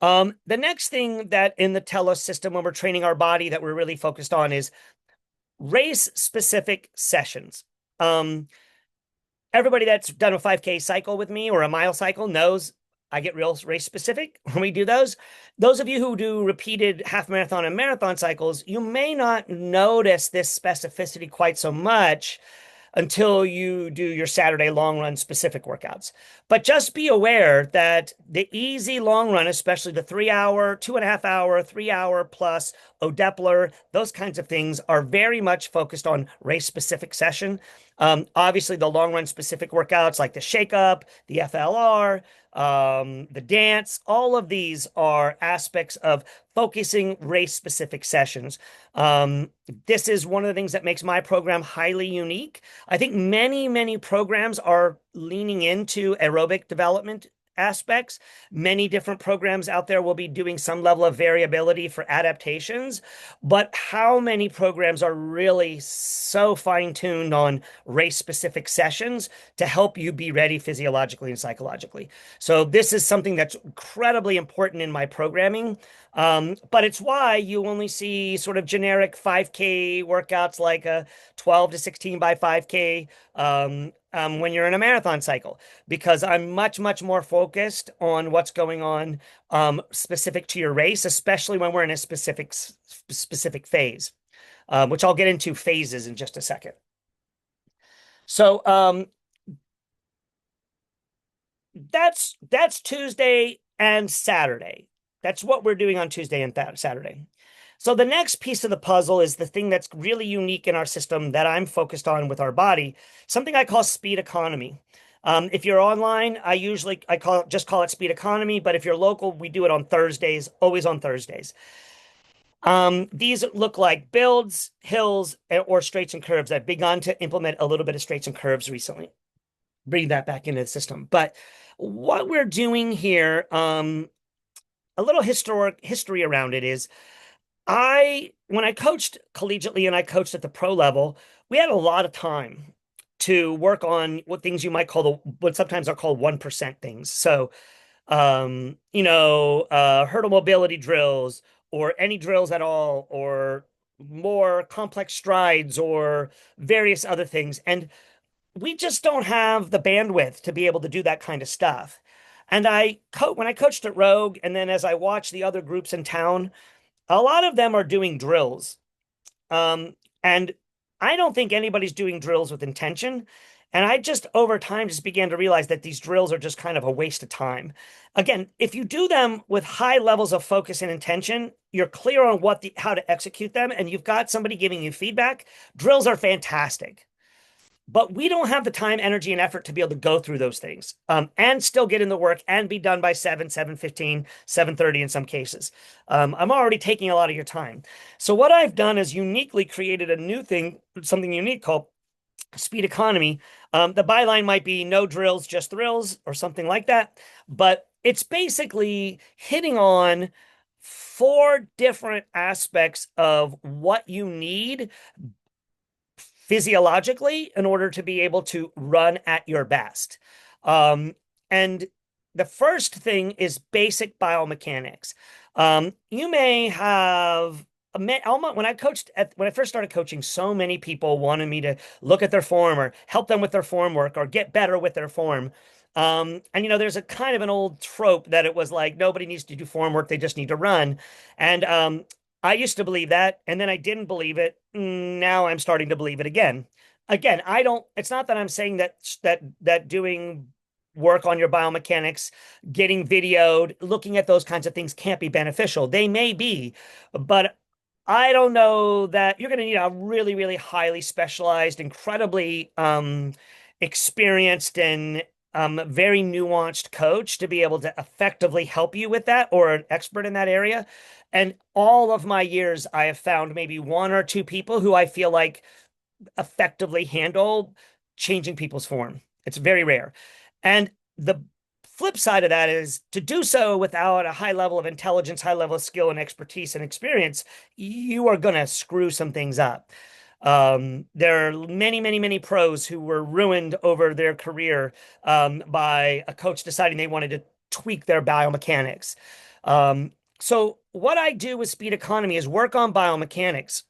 The next thing that in the Telos system, when we're training our body, that we're really focused on is race specific sessions. Everybody that's done a 5K cycle with me or a mile cycle knows I get real race specific when we do those. Those of you who do repeated half marathon and marathon cycles, you may not notice this specificity quite so much until you do your Saturday long run specific workouts. But just be aware that the easy long run, especially the 3 hour, 2.5 hour, 3 hour plus Odeppler, those kinds of things are very much focused on race specific session. Obviously, the long run specific workouts like the shake up, the FLR, the dance, all of these are aspects of focusing race specific sessions. This is one of the things that makes my program highly unique. I think many, many programs are leaning into aerobic development aspects. Many different programs out there will be doing some level of variability for adaptations, but how many programs are really so fine-tuned on race-specific sessions to help you be ready physiologically and psychologically? So this is something that's incredibly important in my programming. But it's why you only see sort of generic 5K workouts like a 12 to 16 by 5K when you're in a marathon cycle, because I'm much, much more focused on what's going on specific to your race, especially when we're in a specific phase, which I'll get into phases in just a second. So that's Tuesday and Saturday. That's what we're doing on Tuesday and Saturday. So the next piece of the puzzle is the thing that's really unique in our system that I'm focused on with our body, something I call speed economy. If you're online, just call it speed economy, but if you're local, we do it on Thursdays, always on Thursdays. These look like builds, hills, or straights and curves. I've begun to implement a little bit of straights and curves recently, bring that back into the system. But what we're doing here, a little history around it is When I coached collegiately and I coached at the pro level, we had a lot of time to work on what things you might call what sometimes are called 1% things. So, hurdle mobility drills or any drills at all, or more complex strides or various other things. And we just don't have the bandwidth to be able to do that kind of stuff. And when I coached at Rogue, and then as I watched the other groups in town, a lot of them are doing drills. Um, and I don't think anybody's doing drills with intention. And I just over time just began to realize that these drills are just kind of a waste of time. Again, if you do them with high levels of focus and intention, you're clear on how to execute them, and you've got somebody giving you feedback. Drills are fantastic. But we don't have the time, energy, and effort to be able to go through those things, and still get in the work and be done by 7, 7:15, 7:30 in some cases. I'm already taking a lot of your time. So what I've done is uniquely created a new thing, something unique called speed economy. The byline might be no drills, just thrills, or something like that. But it's basically hitting on four different aspects of what you need physiologically in order to be able to run at your best. And the first thing is basic biomechanics. You may have when I first started coaching, so many people wanted me to look at their form or help them with their form work or get better with their form. And there's a kind of an old trope that it was like nobody needs to do form work, they just need to run. And I used to believe that, and then I didn't believe it. Now I'm starting to believe it again. Again, I don't, it's not that I'm saying that doing work on your biomechanics, getting videoed, looking at those kinds of things can't be beneficial. They may be, but I don't know that you're going to need a really, really highly specialized, incredibly experienced and very nuanced coach to be able to effectively help you with that, or an expert in that area. And all of my years, I have found maybe one or two people who I feel like effectively handle changing people's form. It's very rare. And the flip side of that is to do so without a high level of intelligence, high level of skill and expertise and experience, you are going to screw some things up. There are many, many, many pros who were ruined over their career by a coach deciding they wanted to tweak their biomechanics. So what I do with speed economy is work on biomechanics.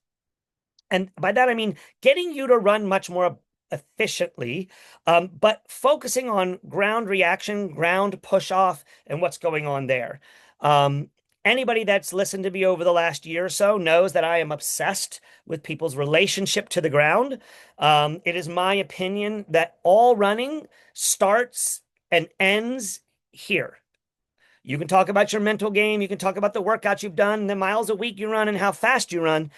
And by that, I mean getting you to run much more efficiently, but focusing on ground reaction, ground push off, and what's going on there. Um, Anybody that's listened to me over the last year or so knows that I am obsessed with people's relationship to the ground. It is my opinion that all running starts and ends here. You can talk about your mental game. You can talk about the workouts you've done, the miles a week you run, and how fast you run.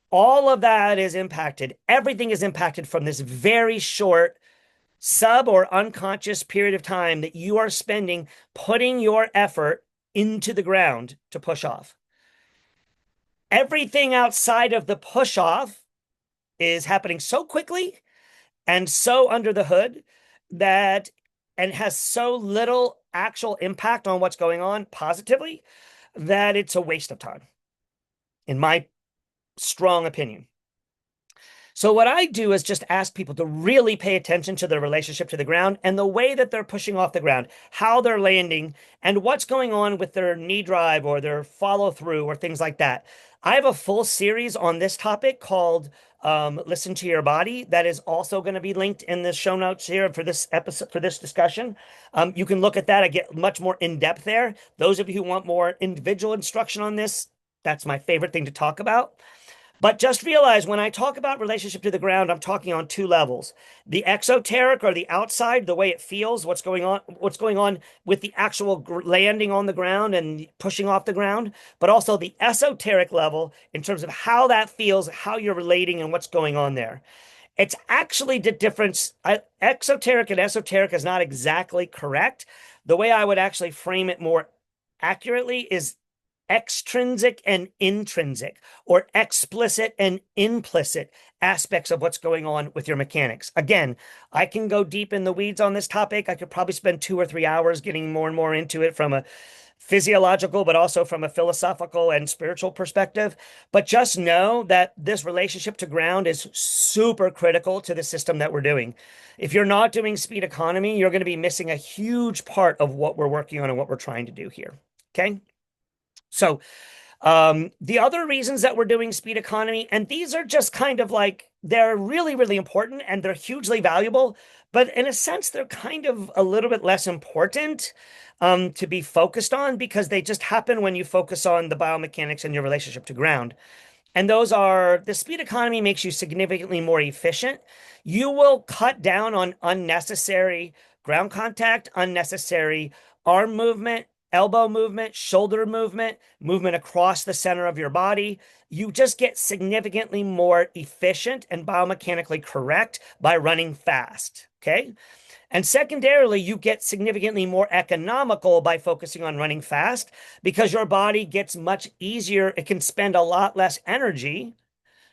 All of that is impacted. Everything is impacted from this very short sub or unconscious period of time that you are spending putting your effort into the ground to push off. Everything outside of the push off is happening so quickly and so under the hood that and has so little actual impact on what's going on positively that it's a waste of time, in my strong opinion. So what I do is just ask people to really pay attention to their relationship to the ground and the way that they're pushing off the ground, how they're landing, and what's going on with their knee drive or their follow through or things like that. I have a full series on this topic called Listen to Your Body that is also going to be linked in the show notes here for this episode, for this discussion. You can look at that. I get much more in depth there. Those of you who want more individual instruction on this, that's my favorite thing to talk about. But just realize when I talk about relationship to the ground, I'm talking on two levels. The exoteric or the outside, the way it feels, what's going on with the actual landing on the ground and pushing off the ground, but also the esoteric level in terms of how that feels, how you're relating and what's going on there. It's actually the difference. Exoteric and esoteric is not exactly correct. The way I would actually frame it more accurately is extrinsic and intrinsic, or explicit and implicit aspects of what's going on with your mechanics. Again, I can go deep in the weeds on this topic. I could probably spend 2 or 3 hours getting more and more into it from a physiological, but also from a philosophical and spiritual perspective. But just know that this relationship to ground is super critical to the system that we're doing. If you're not doing speed economy, you're going to be missing a huge part of what we're working on and what we're trying to do here. Okay. So the other reasons that we're doing speed economy, and these are just kind of like, they're really, really important and they're hugely valuable, but in a sense, they're kind of a little bit less important to be focused on because they just happen when you focus on the biomechanics and your relationship to ground. And those are the speed economy makes you significantly more efficient. You will cut down on unnecessary ground contact, unnecessary arm movement, elbow movement, shoulder movement, movement across the center of your body. You just get significantly more efficient and biomechanically correct by running fast. Okay. And secondarily, you get significantly more economical by focusing on running fast because your body gets much easier. It can spend a lot less energy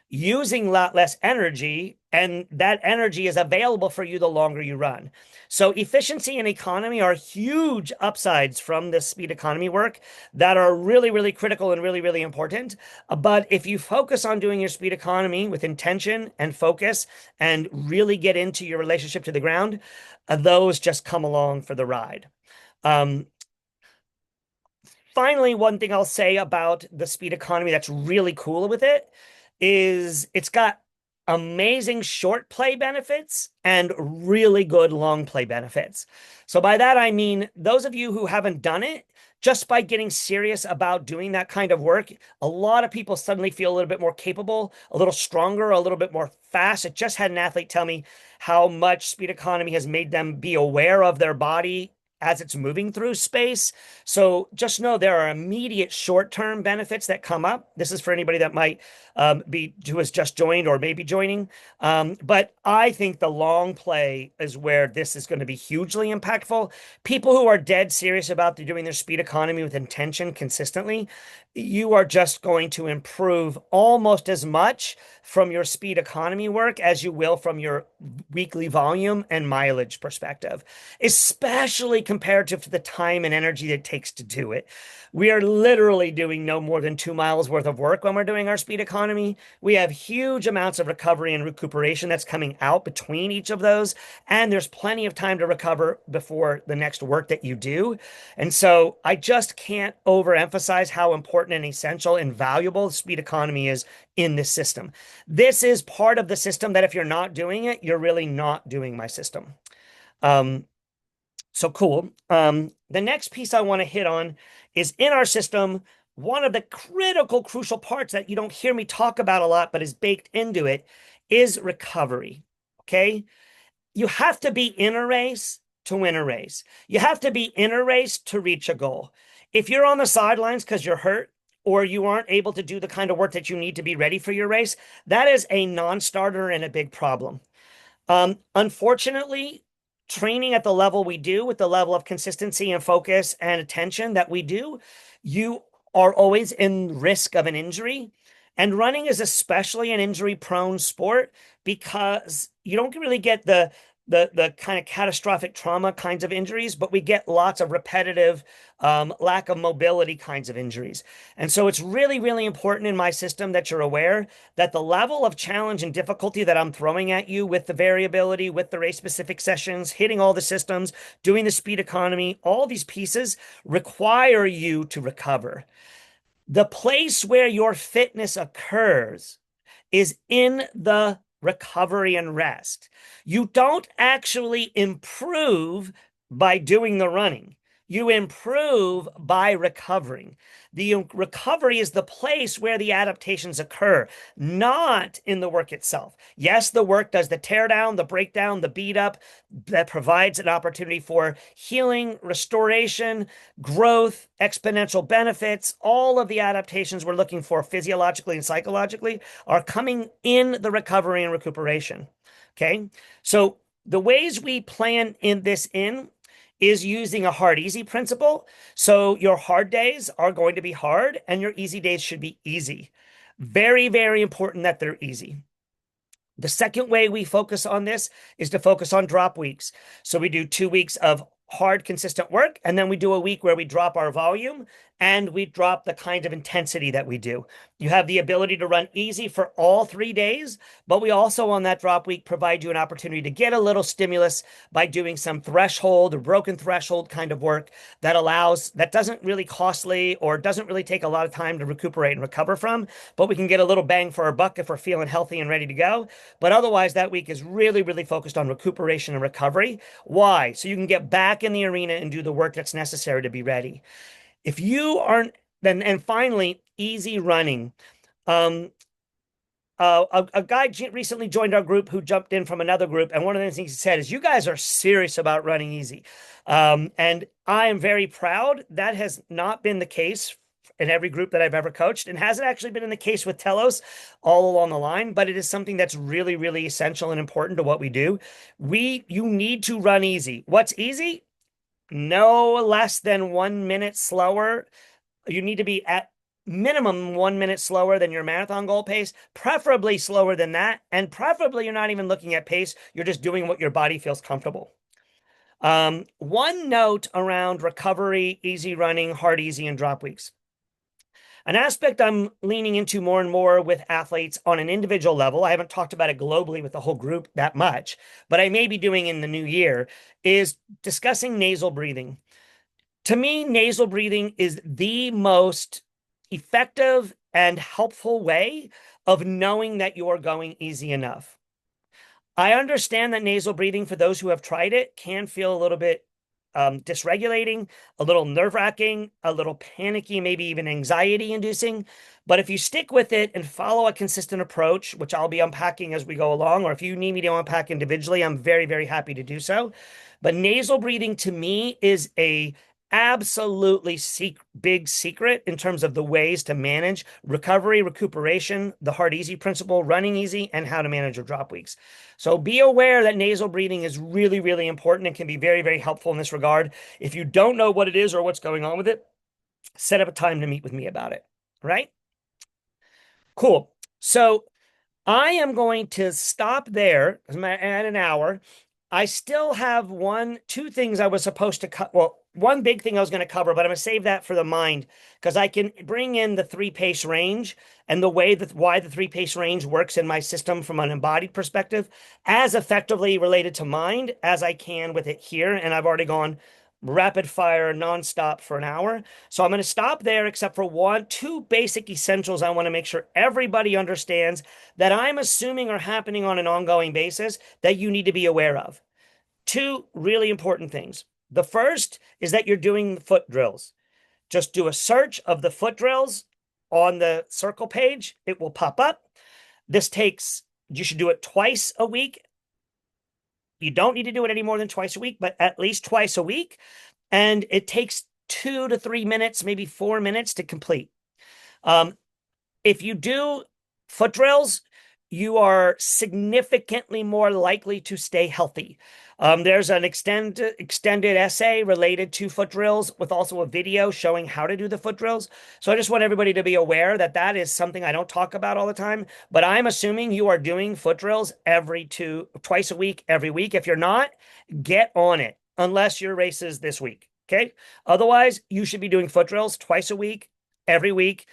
using a lot less energy, and that energy is available for you the longer you run. So efficiency and economy are huge upsides from this speed economy work that are really, really critical and really, really important. But if you focus on doing your speed economy with intention and focus and really get into your relationship to the ground, those just come along for the ride. Um, Finally, one thing I'll say about the speed economy that's really cool with it is it's got amazing short play benefits and really good long play benefits. So by that, I mean, those of you who haven't done it, just by getting serious about doing that kind of work, a lot of people suddenly feel a little bit more capable, a little stronger, a little bit more fast. I just had an athlete tell me how much speed economy has made them be aware of their body as it's moving through space. So just know there are immediate short-term benefits that come up. This is for anybody that might be who has just joined or maybe joining. But I think the long play is where this is going to be hugely impactful. People who are dead serious about doing their speed economy with intention consistently, you are just going to improve almost as much from your speed economy work as you will from your weekly volume and mileage perspective, especially comparative to the time and energy that it takes to do it. We are literally doing no more than 2 miles worth of work when we're doing our speed economy. We have huge amounts of recovery and recuperation that's coming out between each of those. And there's plenty of time to recover before the next work that you do. And so I just can't overemphasize how important and essential and valuable speed economy is in this system. This is part of the system that if you're not doing it, you're really not doing my system. Um, so cool. The next piece I want to hit on is in our system, one of the critical, crucial parts that you don't hear me talk about a lot, but is baked into it is recovery. Okay. You have to be in a race to win a race. You have to be in a race to reach a goal. If you're on the sidelines because you're hurt or you aren't able to do the kind of work that you need to be ready for your race, that is a non-starter and a big problem. Unfortunately, training at the level we do, with the level of consistency and focus and attention that we do, you are always in risk of an injury. And running is especially an injury-prone sport because you don't really get the kind of catastrophic trauma kinds of injuries, but we get lots of repetitive lack of mobility kinds of injuries. And so it's really, really important in my system that you're aware that the level of challenge and difficulty that I'm throwing at you with the variability, with the race specific sessions, hitting all the systems, doing the speed economy, all these pieces require you to recover. The place where your fitness occurs is in the recovery and rest. You don't actually improve by doing the running. You improve by recovering. The recovery is the place where the adaptations occur, not in the work itself. Yes, the work does the tear down, the breakdown, the beat up that provides an opportunity for healing, restoration, growth, exponential benefits. All of the adaptations we're looking for physiologically and psychologically are coming in the recovery and recuperation. Okay. So the ways we plan in this in is using a hard easy principle. So your hard days are going to be hard and your easy days should be easy. Very, very important that they're easy. The second way we focus on this is to focus on drop weeks. So we do 2 weeks of hard, consistent work, and then we do a week where we drop our volume and we drop the kind of intensity that we do. You have the ability to run easy for all 3 days, but we also on that drop week provide you an opportunity to get a little stimulus by doing some threshold or broken threshold kind of work that doesn't really costly or doesn't really take a lot of time to recuperate and recover from, but we can get a little bang for our buck if we're feeling healthy and ready to go. But otherwise, that week is really, really focused on recuperation and recovery. Why? So you can get back in the arena and do the work that's necessary to be ready. If you aren't, then, and finally, easy running. Um, a guy recently joined our group who jumped in from another group, and one of the things he said is, "You guys are serious about running easy," and I am very proud. That has not been the case in every group that I've ever coached, and hasn't actually been in the case with Telos all along the line. But it is something that's really, really essential and important to what we do. You need to run easy. What's easy? No less than 1 minute slower. You need to be at minimum 1 minute slower than your marathon goal pace, preferably slower than that. And preferably, you're not even looking at pace. You're just doing what your body feels comfortable. One note around recovery, easy running, hard, easy, and drop weeks. An aspect I'm leaning into more and more with athletes on an individual level, I haven't talked about it globally with the whole group that much, but I may be doing in the new year, is discussing nasal breathing. To me, nasal breathing is the most effective and helpful way of knowing that you're going easy enough. I understand that nasal breathing, for those who have tried it, can feel a little bit dysregulating, a little nerve-wracking, a little panicky, maybe even anxiety-inducing. But if you stick with it and follow a consistent approach, which I'll be unpacking as we go along, or if you need me to unpack individually, I'm very, very happy to do so. But nasal breathing to me is a absolutely big secret in terms of the ways to manage recovery, recuperation, the hard easy principle, running easy, and how to manage your drop weeks. So be aware that nasal breathing is really, really important and can be very, very helpful in this regard. If you don't know what it is or what's going on with it, set up a time to meet with me about it. Right? Cool. So I am going to stop there at an hour. I still have two things I was supposed to cut. Well, one big thing I was going to cover, but I'm going to save that for the mind because I can bring in the three pace range and the way that why the three pace range works in my system from an embodied perspective as effectively related to mind as I can with it here. And I've already gone rapid fire nonstop for an hour. So I'm going to stop there except for two basic essentials I want to make sure everybody understands that I'm assuming are happening on an ongoing basis that you need to be aware of. Two really important things. The first is that you're doing foot drills. Just do a search of the foot drills on the circle page. It will pop up. You should do it twice a week. You don't need to do it any more than twice a week, but at least twice a week. And it takes 2 to 3 minutes, maybe 4 minutes to complete. If you do foot drills, you are significantly more likely to stay healthy. There's an extended essay related to foot drills with also a video showing how to do the foot drills. So I just want everybody to be aware that that is something I don't talk about all the time, but I'm assuming you are doing foot drills twice a week, every week. If you're not, get on it unless your race is this week. Okay. Otherwise, you should be doing foot drills twice a week, every week,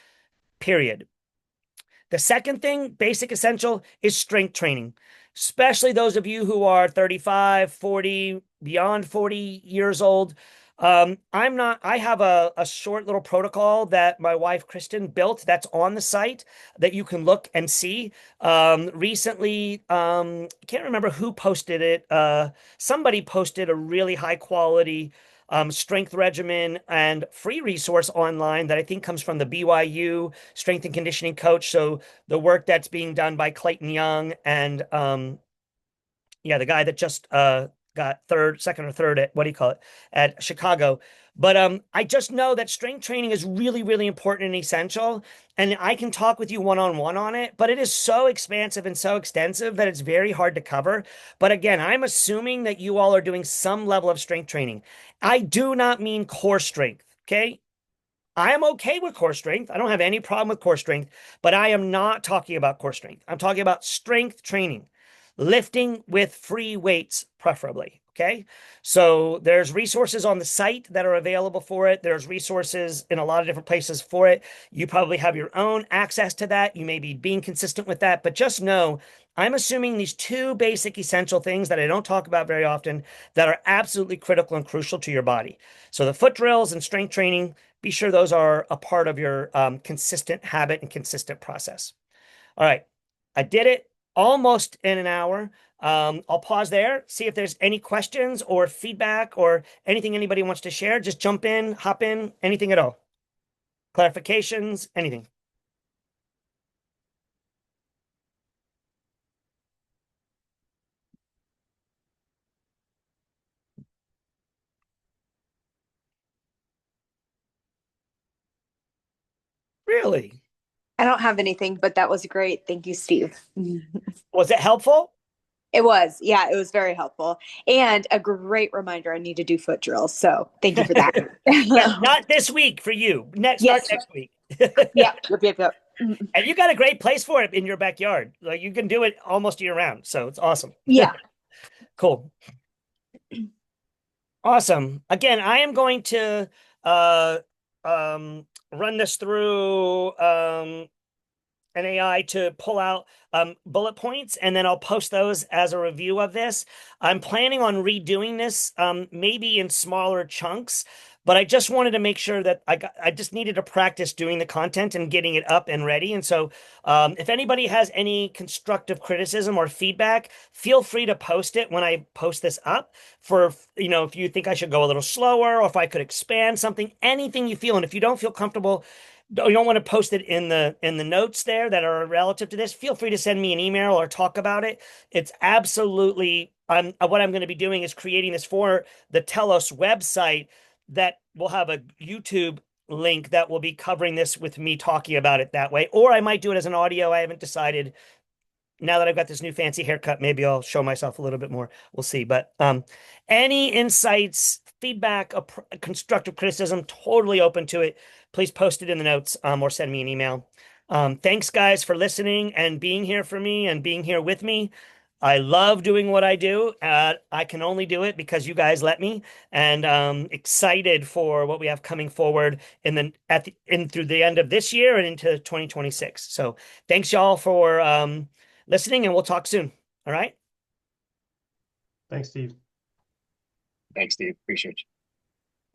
period. The second thing, basic essential, is strength training, especially those of you who are 35, 40, beyond 40 years old. I have a short little protocol that my wife, Kristen, built that's on the site that you can look and see. Recently, can't remember who posted it. Somebody posted a really high quality strength regimen and free resource online that I think comes from the BYU strength and conditioning coach. So the work that's being done by Clayton Young and the guy that just got got second or third at what do you call it at Chicago. But I just know that strength training is really, really important and essential. And I can talk with you one-on-one on it, but it is so expansive and so extensive that it's very hard to cover. But again, I'm assuming that you all are doing some level of strength training. I do not mean core strength. Okay. I am okay with core strength. I don't have any problem with core strength, but I am not talking about core strength. I'm talking about strength training, lifting with free weights, preferably. Okay. So there's resources on the site that are available for it. There's resources in a lot of different places for it. You probably have your own access to that. You may be being consistent with that, but just know I'm assuming these two basic essential things that I don't talk about very often that are absolutely critical and crucial to your body. So the foot drills and strength training, be sure those are a part of your consistent habit and consistent process. All right. I did it almost in an hour. I'll pause there, see if there's any questions or feedback or anything anybody wants to share. Just jump in, hop in, anything at all. Clarifications, anything. Really? I don't have anything, but that was great. Thank you, Steve. Was it helpful? It was. Yeah, it was very helpful. And a great reminder I need to do foot drills. So thank you for that. Yeah, not this week for you. Start Yes. next week. Yep. And you got a great place for it in your backyard. Like you can do it almost year round. So it's awesome. Yeah. Cool. Awesome. Again, I am going to uh run this through an AI to pull out bullet points, and then I'll post those as a review of this. I'm planning on redoing this, maybe in smaller chunks, but I just wanted to make sure that I just needed to practice doing the content and getting it up and ready. And so, if anybody has any constructive criticism or feedback, feel free to post it when I post this up. For if you think I should go a little slower, or if I could expand something, anything you feel, and if you don't feel comfortable you don't want to post it in the notes there that are relative to this, feel free to send me an email or talk about it. It's absolutely what I'm going to be doing is creating this for the Telos website that will have a YouTube link that will be covering this with me talking about it that way. Or I might do it as an audio. I haven't decided. Now that I've got this new fancy haircut, maybe I'll show myself a little bit more. We'll see. But any insights, feedback, constructive criticism, totally open to it. Please post it in the notes or send me an email. Thanks, guys, for listening and being here for me and being here with me. I love doing what I do. I can only do it because you guys let me, and excited for what we have coming forward in through the end of this year and into 2026. So thanks y'all for listening, and we'll talk soon. All right. Thanks, Steve. Thanks, Steve. Appreciate you.